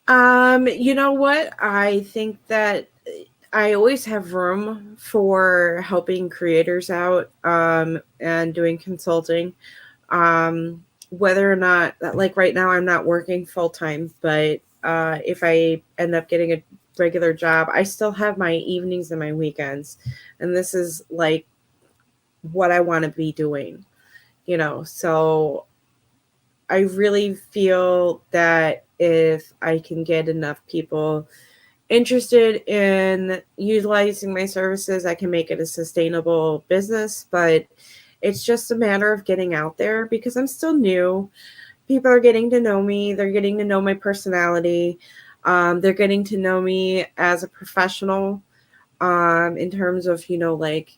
You know what? I think that I always have room for helping creators out and doing consulting. Whether or not, like right now, I'm not working full time, but if I end up getting a regular job, I still have my evenings and my weekends, and this is like what I want to be doing, so I really feel that if I can get enough people interested in utilizing my services, I can make it a sustainable business. But it's just a matter of getting out there because I'm still new. People are getting to know me. They're getting to know my personality. They're getting to know me as a professional in terms of, like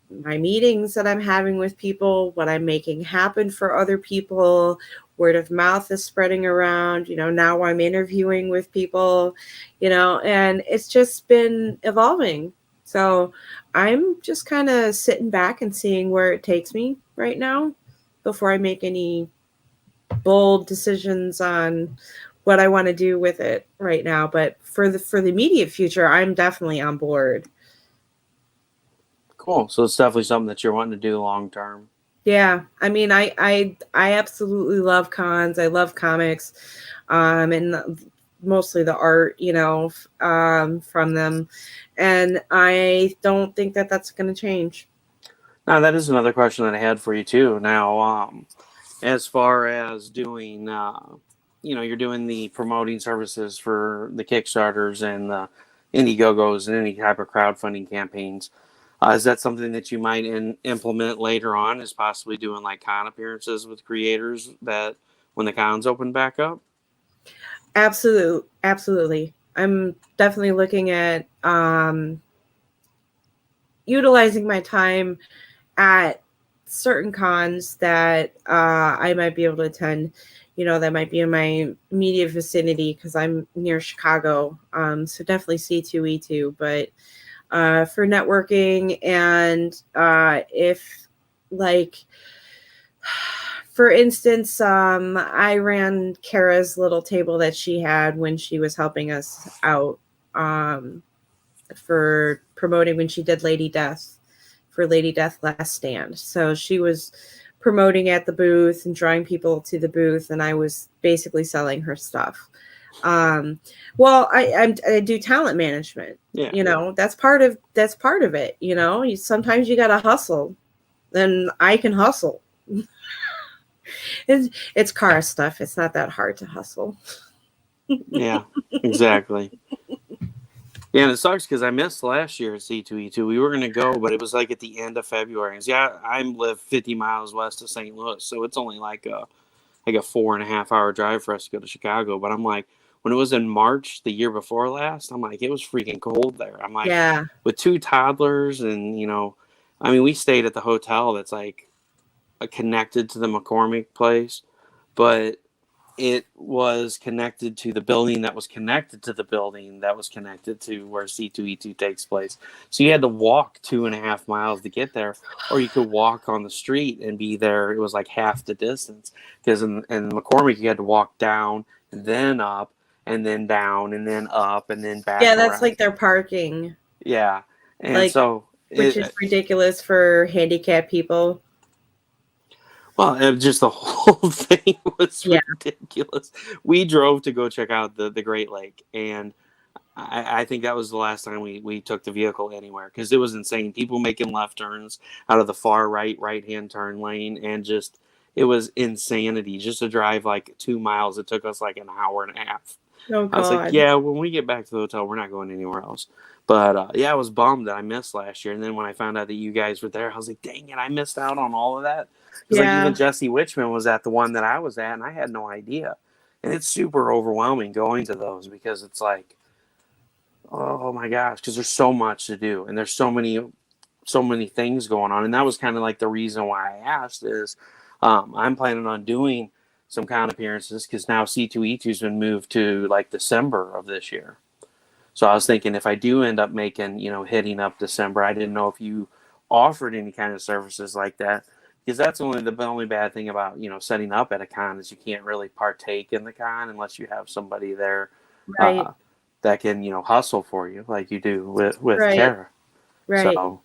my meetings that I'm having with people, what I'm making happen for other people. Word of mouth is spreading around. Now I'm interviewing with people, and it's just been evolving. So I'm just kind of sitting back and seeing where it takes me right now before I make any bold decisions on what I want to do with it right now. But for the immediate future, I'm definitely on board. Cool. So it's definitely something that you're wanting to do long term. Yeah. I mean, I absolutely love cons. I love comics, and mostly the art, from them. And I don't think that that's going to change. Now, that is another question that I had for you too. Now, as far as doing, you're doing the promoting services for the Kickstarters and the Indiegogos and any type of crowdfunding campaigns. Is that something that you might implement later on? Is possibly doing like con appearances with creators that when the cons open back up? Absolutely. I'm definitely looking at utilizing my time at certain cons that I might be able to attend, that might be in my immediate vicinity because I'm near Chicago. So definitely C2E2. But for networking and if, like, for instance, I ran Kara's little table that she had when she was helping us out for promoting when she did Lady Death for Lady Death Last Stand. So she was promoting at the booth and drawing people to the booth, and I was basically selling her stuff. Well, I do talent management. Yeah. That's part of it. Sometimes you got to hustle, and I can hustle. It's car stuff. It's not that hard to hustle. Yeah, exactly. Yeah, and it sucks because I missed last year at C2E2. We were going to go, but it was like at the end of February. And yeah, I live 50 miles west of St. Louis, so it's only like a 4.5 hour drive for us to go to Chicago. But I'm like, when it was in March the year before last, I'm like, it was freaking cold there. I'm like, Yeah. with two toddlers, and I mean, we stayed at the hotel that's like connected to the McCormick place, but it was connected to the building that was connected to the building that was connected to where C2E2 takes place. So you had to walk 2.5 miles to get there, or you could walk on the street and be there. It was like half the distance because in McCormick, you had to walk down and then up and then down and then up and then Yeah, back that's around. like their parking. Yeah. And Like, so which is ridiculous for handicapped people. well, just the whole thing was Yeah. ridiculous. We drove to go check out the Great Lake, and I think that was the last time we took the vehicle anywhere because it was insane. People making left turns out of the far right hand turn lane, and just it was insanity. Just to drive like 2 miles, it took us like an hour and a half. Oh I was like, God. yeah, when we get back to the hotel, we're not going anywhere else. But yeah, I was bummed that I missed last year. And then when I found out that you guys were there, I was like, dang it, I missed out on all of that. Because like even Yeah. Jesse Witchman was at the one that I was at, and I had no idea. And it's super overwhelming going to those because it's like, oh my gosh, because there's so much to do and there's so many things going on. And that was kind of like the reason why I asked is I'm planning on doing some con appearances because now C2E2's been moved to like December of this year. So I was thinking if I do end up making, hitting up December, I didn't know if you offered any kind of services like that because that's the only bad thing about, setting up at a con is you can't really partake in the con unless you have somebody there Right. uh, that can, hustle for you like you do with Right. Kara. Right. So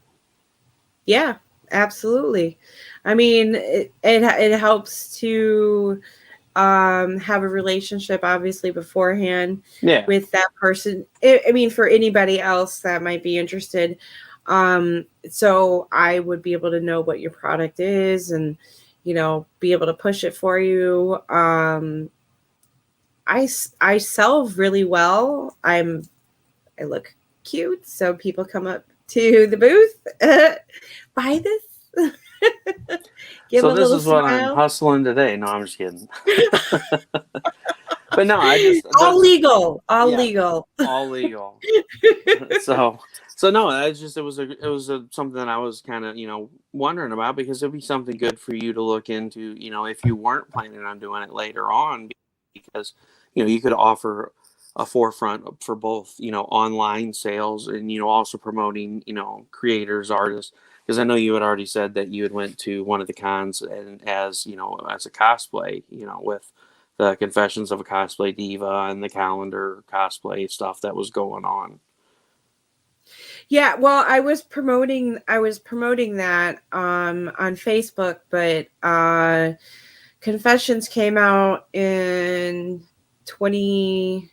Yeah. Absolutely. I mean, it helps to have a relationship obviously beforehand yeah, with that person. I mean, for anybody else that might be interested. So I would be able to know what your product is and, be able to push it for you. I sell really well. I look cute, so people come up to the booth, buy this, give so a this little is what I'm smile. hustling today. No, I'm just kidding. But no, I just All legal, all yeah, legal. all legal. so so no, that's just it was something that I was kind of wondering about because it'd be something good for you to look into if you weren't planning on doing it later on because you could offer a forefront for both online sales and also promoting creators, artists, because I know you had already said that you had went to one of the cons and as a cosplay with the Confessions of a Cosplay Diva and the calendar cosplay stuff that was going on. Yeah, well, I was promoting that on Facebook, but Confessions came out in 2020.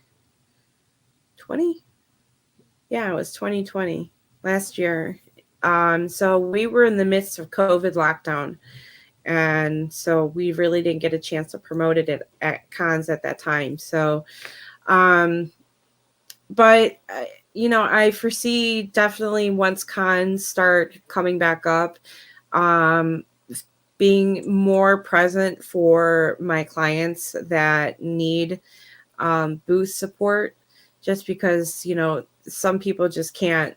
Yeah, it was 2020 last year. So we were in the midst of COVID lockdown, and so we really didn't get a chance to promote it at cons at that time. So, but I foresee definitely once cons start coming back up, um, being more present for my clients that need booth support, just because some people just can't,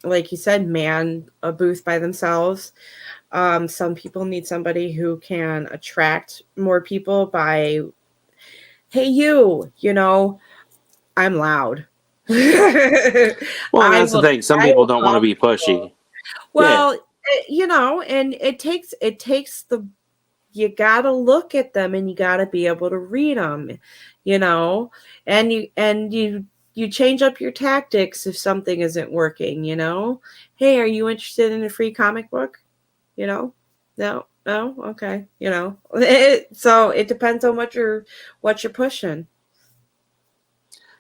like you said, man a booth by themselves. Some people need somebody who can attract more people by, hey, I'm loud. Well, and I that's the will thing. Some I people will don't want to call be people. pushy. Yeah. Well, and it takes the you got to look at them and you got to be able to read them, you know, and you change up your tactics if something isn't working, Hey, are you interested in a free comic book? No, no, okay, so it depends on what you're pushing.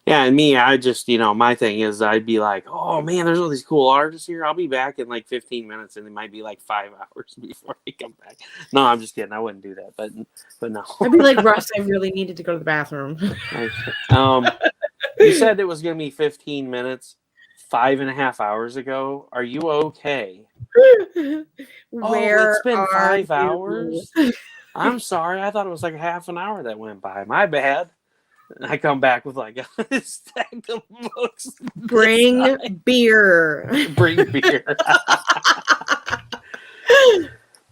Yeah, and me, I just, my thing is I'd be like, oh man, there's all these cool artists here. I'll be back in like 15 minutes, and it might be like 5 hours before I come back. No, I'm just kidding. I wouldn't do that, but no. I'd be like, Russ, I really needed to go to the bathroom. You said it was going to be 15 minutes 5.5 hours ago. Are you okay? Oh, it's Where been are five you? hours. I'm sorry. I thought it was like half an hour that went by. My bad. And I come back with like a stack of books this Bring beer. Bring beer.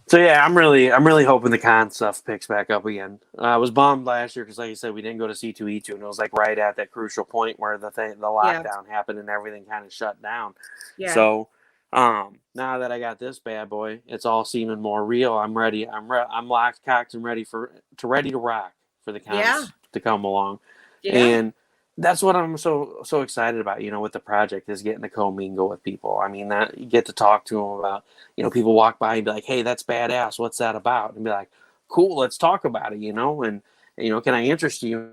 So yeah, I'm really hoping the con stuff picks back up again. I was bummed last year because, like you said, we didn't go to C2E2, and it was like right at that crucial point where the Yeah, lockdown happened and everything kind of shut down. yeah, So now that I got this bad boy, it's all seeming more real. I'm ready. I'm locked, cocked, and ready to rock for the yeah, cons to come along, yeah, and that's what I'm so excited about. With the project is getting to commingle with people. I mean, that you get to talk to them about. People walk by and be like, "Hey, that's badass. What's that about?" And be like, "Cool, let's talk about it." And can I interest you?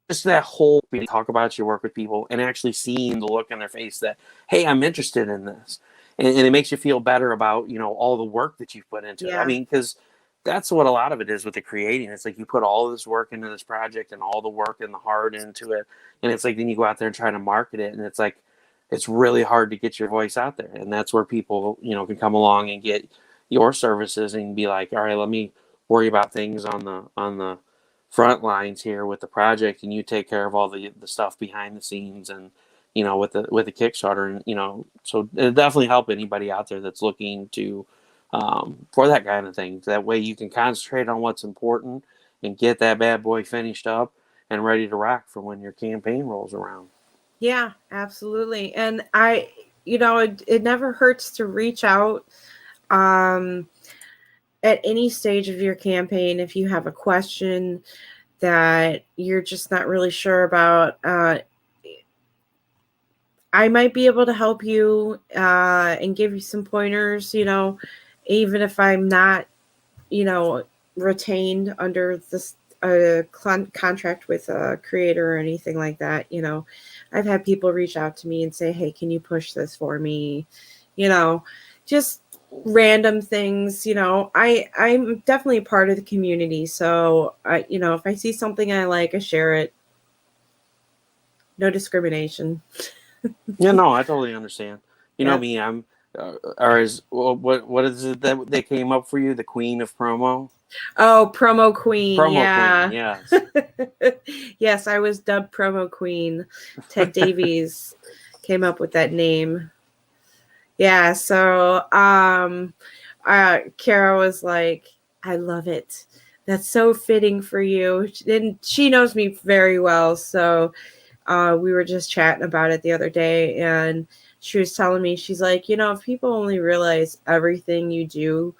Just that whole talk about your work with people and actually seeing the look on their face that, hey, I'm interested in this, and it makes you feel better about all the work that you've put into it. I yeah, mean, because that's what a lot of it is with the creating. It's like you put all this work into this project and all the work and the heart into it, and it's like then you go out there and try to market it, and it's like it's really hard to get your voice out there, and that's where people can come along and get your services and be like, all right, let me worry about things on the front lines here with the project, and you take care of all the stuff behind the scenes, and with the Kickstarter, and so it definitely help anybody out there that's looking to for that kind of thing. That way you can concentrate on what's important and get that bad boy finished up and ready to rock for when your campaign rolls around. yeah, absolutely. And it never hurts to reach out um, at any stage of your campaign if you have a question that you're just not really sure about. I might be able to help you and give you some pointers, even if I'm not, you know, retained under this contract with a creator or anything like that. I've had people reach out to me and say, hey, can you push this for me? Just random things. I'm definitely a part of the community. So if I see something I like, I share it. No discrimination. Yeah, no, I totally understand. You know Yeah. me, I'm or is well, what is it that they came up for you? The queen of promo? Oh, promo queen. Promo queen, Yeah. yes. Yes, I was dubbed promo queen. Ted Davies came up with that name. Yeah. So, Kara was like, I love it. That's so fitting for you. And she knows me very well. So, we were just chatting about it the other day, and she was telling me, she's like, if people only realize everything you do,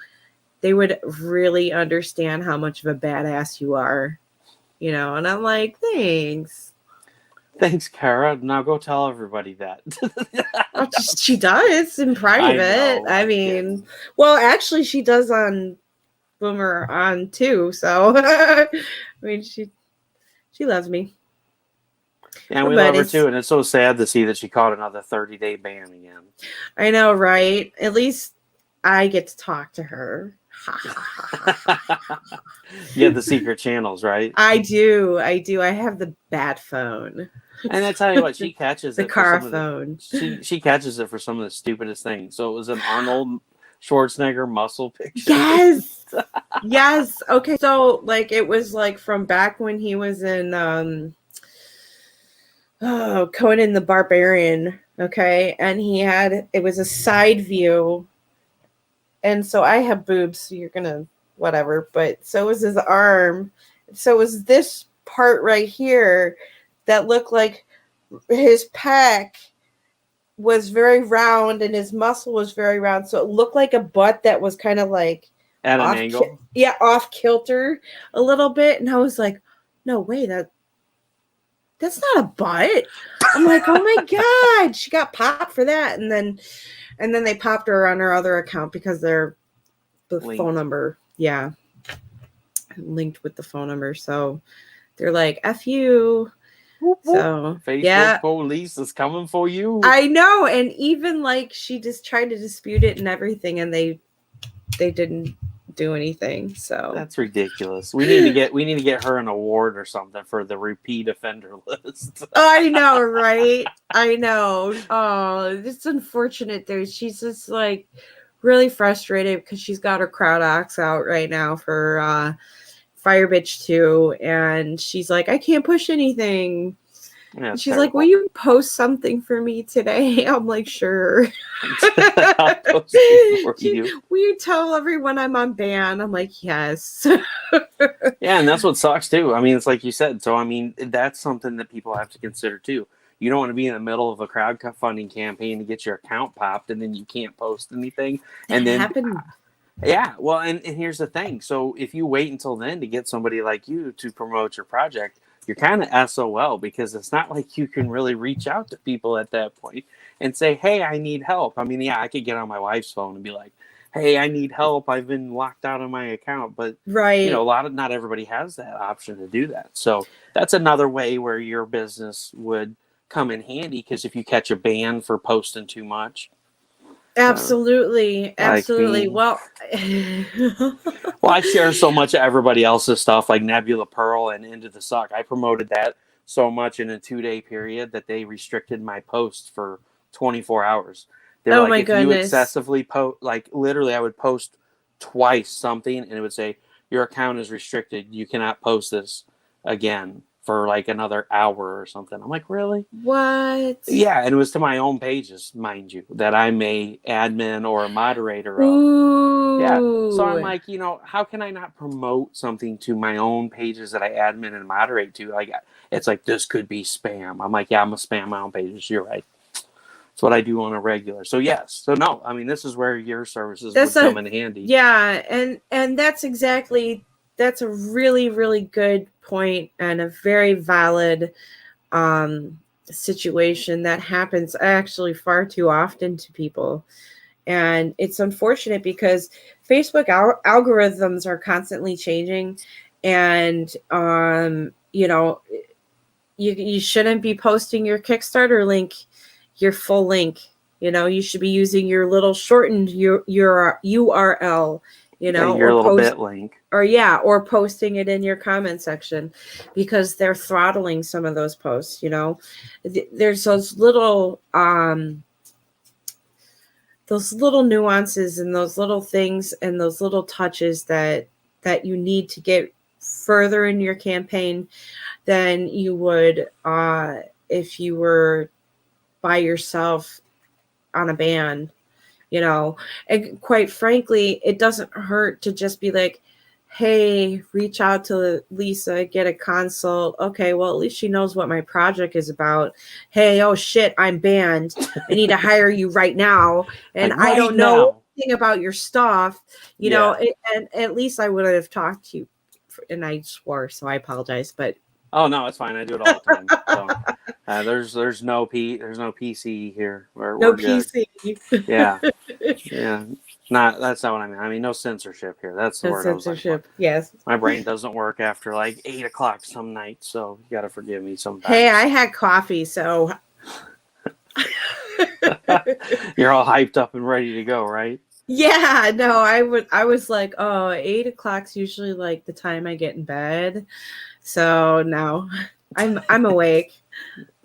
they would really understand how much of a badass you are, and I'm like, thanks. Thanks, Kara. Now go tell everybody that. Oh, she does in I private. know, I I'm mean, kidding. well, actually, she does on Boomer on too. So, I mean, she loves me. And We're we love her buddies. too. And it's so sad to see that she caught another 30-day ban again. I know, right? At least I get to talk to her. You have the secret channels, right? I do. I have the bat phone. And I tell you what, she catches The it for car some of the phone. she catches it for some of the stupidest things. So it was an Arnold Schwarzenegger muscle picture. Yes. Yes. Okay. So like it was like from back when he was in Conan the Barbarian. Okay. And it was a side view. And so I have boobs, so you're gonna whatever, but so was his arm. So it was this part right here that looked like his pec was very round and his muscle was very round. So it looked like a butt that was kind of like At an angle. off kilter a little bit. And I was like, no way, that's not a butt. I'm like, oh my God, she got popped for that. And then they popped her on her other account because the phone number, linked with the phone number. So they're like, F you. So Facebook police is coming for you. I know. And even like she just tried to dispute it and everything, and they didn't do anything. So that's ridiculous. We need to get her an award or something for the repeat offender list. I know, right? I know. Oh, it's unfortunate there. She's just like really frustrated because she's got her CrowdOx out right now for Fire Bitch 2, and she's like, I can't push anything. Yeah, she's terrible. Like, will you post something for me today? I'm like, sure. I'll post it for you. Will you tell everyone I'm on ban? I'm like, yes. Yeah, and that's what sucks too. I mean, it's like you said. So I mean, that's something that people have to consider too. You don't want to be in the middle of a crowdfunding campaign to get your account popped, and then you can't post anything. And then happened. Yeah, well, and here's the thing. So if you wait until then to get somebody like you to promote your project, you're kind of SOL, because it's not like you can really reach out to people at that point and say, hey, I need help. I mean, yeah, I could get on my wife's phone and be like, hey, I need help. I've been locked out of my account. But, right. You know, not everybody has that option to do that. So that's another way where your business would come in handy, because if you catch a ban for posting too much. Absolutely. Absolutely. Well, I share so much of everybody else's stuff, like Nebula Pearl and Into the Suck. I promoted that so much in a 2-day period that they restricted my posts for 24 hours. They were like, if you excessively post, like literally I would post twice something and it would say, your account is restricted. You cannot post this again for like another hour or something. I'm like, really? What? Yeah, and it was to my own pages, mind you, that I'm a admin or a moderator of. Ooh. Yeah, so I'm like, you know, how can I not promote something to my own pages that I admin and moderate to? Like, it's like, this could be spam. I'm like, yeah, I'm gonna spam my own pages. You're right. That's what I do on a regular. So yes, so no, I mean, this is where your services would come in handy. Yeah, and that's a really, really good point and a very valid situation that happens actually far too often to people. And it's unfortunate because Facebook algorithms are constantly changing, and you know, you shouldn't be posting your Kickstarter link, your full link. You know, you should be using your little shortened your URL. You know, your little bit link, or posting it in your comment section, because they're throttling some of those posts. You know, there's those little nuances and those little things and those little touches that you need to get further in your campaign than you would if you were by yourself on a ban. You know, and quite frankly, it doesn't hurt to just be like, hey, reach out to Lisa, get a consult. Okay, well, at least she knows what my project is about. Hey, oh shit, I'm banned. I need to hire you right now. And like I don't know anything about your stuff. You know, and at least I would have talked to you. And I swore, so I apologize. But oh no, it's fine. I do it all the time. So there's no PC here. We're PC. Good. Yeah. That's not what I mean. I mean, no censorship here. That's the No word I was looking for. censorship. Yes. My brain doesn't work after like 8 o'clock some nights, so you got to forgive me sometimes. Hey, I had coffee, so. You're all hyped up and ready to go, right? Yeah, no, I was like, oh, 8 o'clock's usually like the time I get in bed. So no, I'm awake.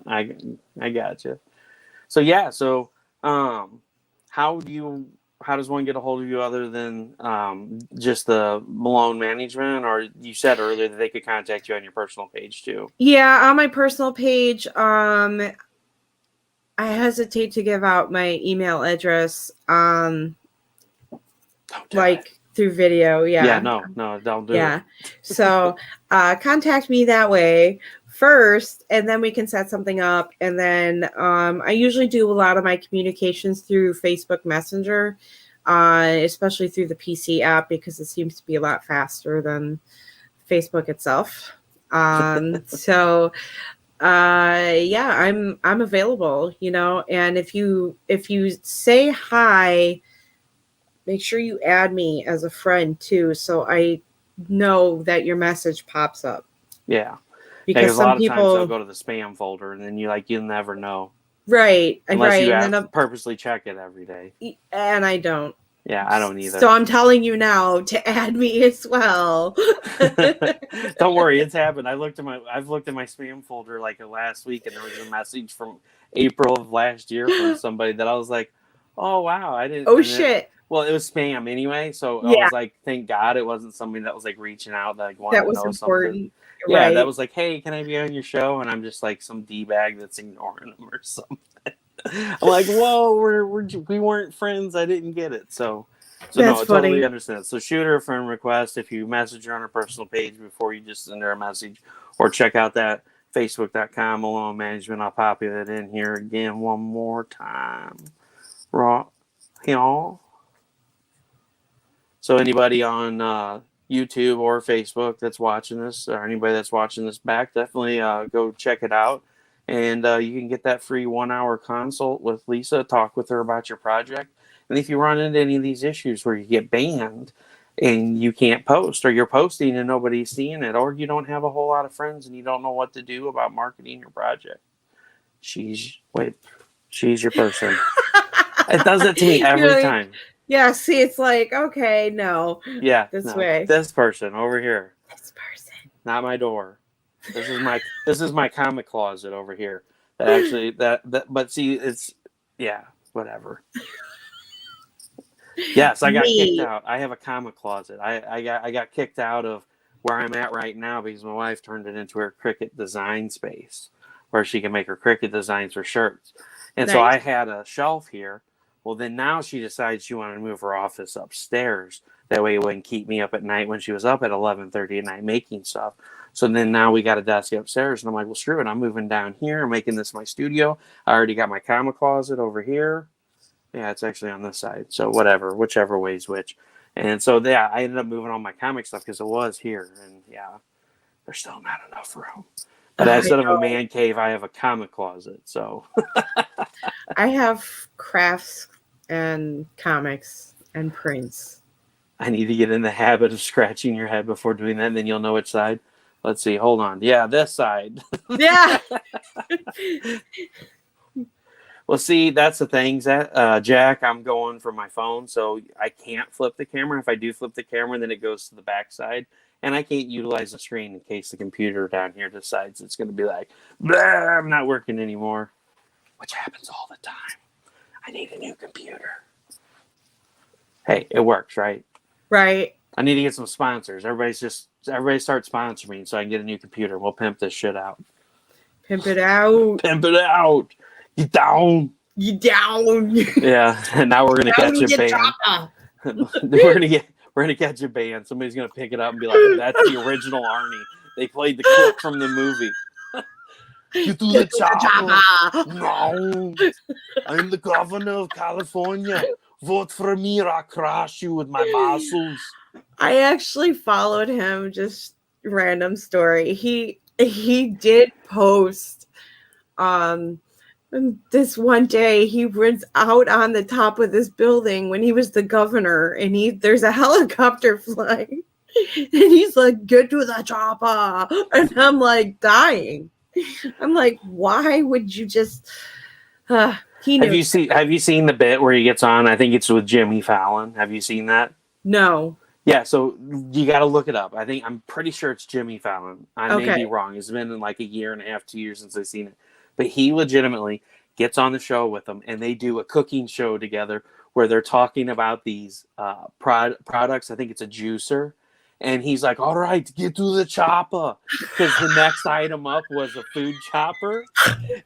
I gotcha. So yeah, so how does one get a hold of you other than just the Melone Management, or you said earlier that they could contact you on your personal page too? Yeah, on my personal page, I hesitate to give out my email address, Don't do like it. through video. Yeah, Yeah. no, don't do Yeah. it. So contact me that way first, and then we can set something up. And then I usually do a lot of my communications through Facebook Messenger, especially through the PC app, because it seems to be a lot faster than Facebook itself. So yeah, I'm available, and if you say hi, make sure you add me as a friend too, so I know that your message pops up. Yeah, Because because a some lot of times they'll people, go to the spam folder, and then you'll never know right, unless you and then purposely check it every day. and I don't. Yeah, I don't either. So I'm telling you now to add me as well. Don't worry, it's happened. I've looked at my spam folder like last week, and there was a message from April of last year from somebody that I was like, "Oh wow, I didn't." Oh And shit! well, it was spam anyway, so I Yeah, was like, "Thank God it wasn't somebody that was like reaching out that like wanted that to was know something." important. Yeah, that Right. was like, "Hey, can I be on your show?" And I'm just like some d bag that's ignoring them or something. I'm like, "Whoa, we weren't friends. I didn't get it." So no, That's I totally funny. understand. So shoot her a friend request if you message her on her personal page before you just send her a message, or check out that facebook.com Melone Management. I'll pop it in here again one more time. Raw, y'all. So anybody on YouTube or Facebook that's watching this, or anybody that's watching this back, definitely go check it out. And you can get that free 1 hour consult with Lisa, talk with her about your project. And if you run into any of these issues where you get banned and you can't post, or you're posting and nobody's seeing it, or you don't have a whole lot of friends and you don't know what to do about marketing your project, she's your person. It does it to me every time. Yeah, see, it's like, okay, no. Yeah, This no, way. this person over here, This person. not my door. This is my comic closet over here. That actually but see, it's yeah, whatever. Yes, I got kicked Me. out. I have a comic closet. I got kicked out of where I'm at right now because my wife turned it into her Cricut design space where she can make her Cricut designs for shirts. And so Nice. I had a shelf here. Well, then now she decides she wanted to move her office upstairs. That way it wouldn't keep me up at night when she was up at 11:30 at night making stuff. So then now we got a desk upstairs, and I'm like, well, screw it. I'm moving down here. I'm making this my studio. I already got my comic closet over here. Yeah, it's actually on this side. So whatever, whichever way's which. And so yeah, I ended up moving all my comic stuff because it was here, and yeah, there's still not enough room. But I instead of a know. man cave, I have a comic closet. So I have crafts and comics and prints. I need to get in the habit of scratching your head before doing that, and then you'll know which side. Let's see. Hold on. Yeah, this side. Yeah. Well, see, that's the thing, Jack. I'm going from my phone, so I can't flip the camera. If I do flip the camera, then it goes to the back side, and I can't utilize the screen in case the computer down here decides it's going to be like, I'm not working anymore, which happens all the time. I need a new computer. Hey, it works, right? Right. I need to get some sponsors. Everybody start sponsoring me so I can get a new computer. We'll pimp this shit out. Pimp it out. Pimp it out. You down. You down. Yeah, and now we're gonna catch a band. we're gonna catch a band. Somebody's gonna pick it up and be like, "That's the original Arnie. They played the clip from the movie." You do the chopper. No, I'm the governor of California. Vote for me, or I'll crush you with my muscles. I actually followed him. Just random story. He did post And this one day he was out on the top of this building when he was the governor, and there's a helicopter flying, and he's like, "Get to the chopper," and I'm like dying. I'm like, why would you just? He Have knew. you seen the bit where he gets on? I think it's with Jimmy Fallon. Have you seen that? No. Yeah, so you got to look it up. I'm pretty sure it's Jimmy Fallon. I may be Okay. wrong. It's been in like a year and a half, 2 years since I've seen it. But he legitimately gets on the show with them, and they do a cooking show together where they're talking about these products. I think it's a juicer, and he's like, "All right, get to the chopper," because the next item up was a food chopper,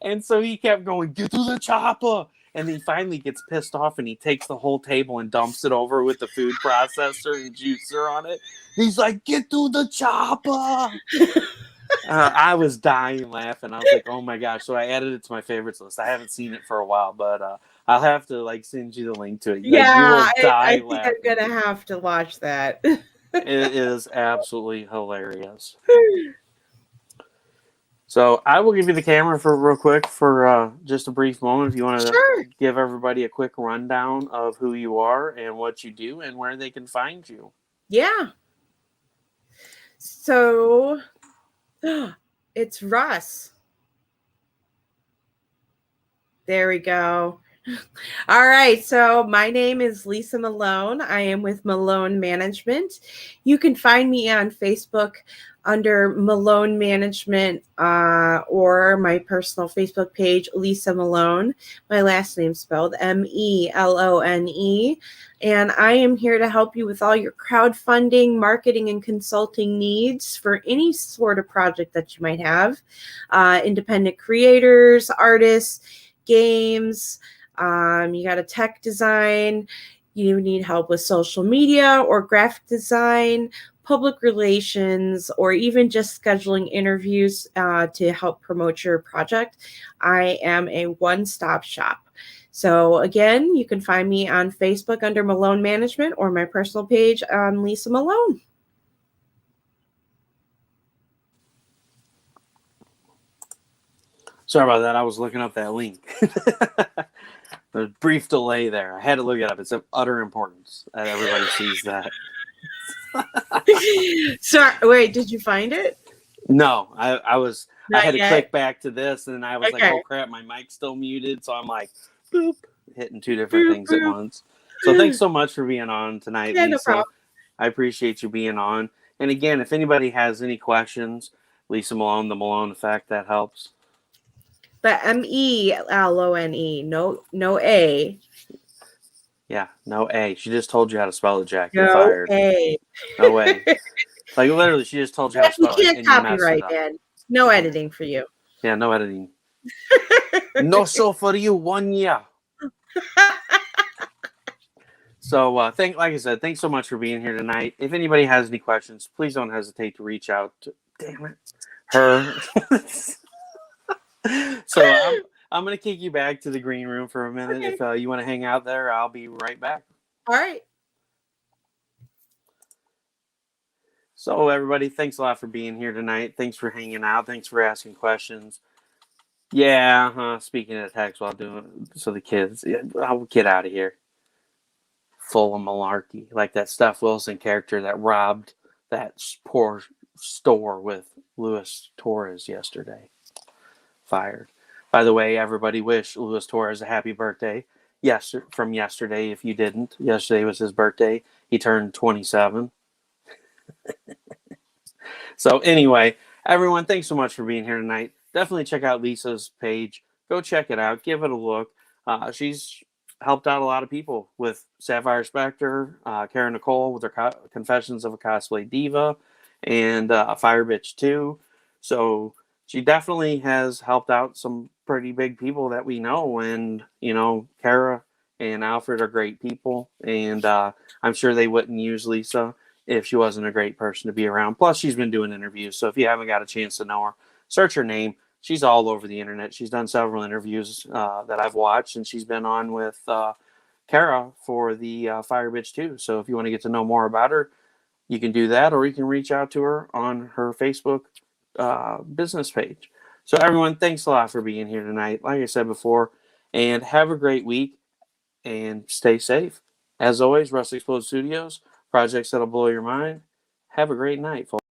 and so he kept going, "Get to the chopper." And he finally gets pissed off and he takes the whole table and dumps it over with the food processor and juicer on it. He's like, "Get to the chopper." I was dying laughing. I was like, "Oh my gosh." So I added it to my favorites list. I haven't seen it for a while, but I'll have to like send you the link to it. Like, you Yeah, will die I think I'm laughing. gonna have to watch that. It is absolutely hilarious. So I will give you the camera for real quick for just a brief moment if you want to Sure. give everybody a quick rundown of who you are and what you do and where they can find you. Yeah. So it's Russ. There we go. All right. So my name is Lisa Melone. I am with Melone Management. You can find me on Facebook under Melone Management or my personal Facebook page, Lisa Melone. My last name spelled Melone. And I am here to help you with all your crowdfunding, marketing, and consulting needs for any sort of project that you might have. Independent creators, artists, games. You got a tech design, you need help with social media or graphic design, public relations, or even just scheduling interviews to help promote your project. I am a one-stop shop. So again, you can find me on Facebook under Melone Management or my personal page on Lisa Melone. Sorry about that. I was looking up that link. There's a brief delay there. I had to look it up. It's of utter importance that everybody sees that. Sorry, wait, did you find it? No, I Not had to yet. click back to this, and then I was like, Okay. "Oh crap, my mic's still muted." So I'm like, boop, hitting two different Boop, things at boop. once. So thanks so much for being on tonight, Yeah, no Lisa. problem. I appreciate you being on. And again, if anybody has any questions, Lisa Malone, the Malone Effect, that helps. But Melone, no A. Yeah, no A. She just told you how to spell it, Jack. You're No fired. A. No way. Like literally, she just told you how to You spell it, can't and you messed it copyright, up. man. No Yeah, editing for you. yeah, no editing. No show for you 1 year. So, like I said, thanks so much for being here tonight. If anybody has any questions, please don't hesitate to reach out to, damn it, her. So, I'm going to kick you back to the green room for a minute. Okay. If you want to hang out there, I'll be right back. All right. So, everybody, thanks a lot for being here tonight. Thanks for hanging out. Thanks for asking questions. Yeah, speaking of text while doing so the kids, I'll get out of here. Full of malarkey, like that Steph Wilson character that robbed that poor store with Luis Torres yesterday. Fired. By the way, everybody wish Luis Torres a happy birthday. Yes, from yesterday. If you didn't, yesterday was his birthday. He turned 27. So anyway, everyone, thanks so much for being here tonight. Definitely check out Lisa's page. Go check it out. Give it a look. She's helped out a lot of people with Sapphire Spectre, Karen Nicole with her Confessions of a Cosplay Diva, and Fire Bitch 2. So she definitely has helped out some pretty big people that we know. And, Kara and Alfred are great people. And I'm sure they wouldn't use Lisa if she wasn't a great person to be around. Plus, she's been doing interviews. So if you haven't got a chance to know her, search her name. She's all over the internet. She's done several interviews that I've watched, and she's been on with Kara for the Fire Bitch 2. So if you want to get to know more about her, you can do that, or you can reach out to her on her Facebook business page. So everyone, thanks a lot for being here tonight. Like I said before, and have a great week and stay safe. As always, Russ Explode Studios, projects that'll blow your mind. Have a great night, folks.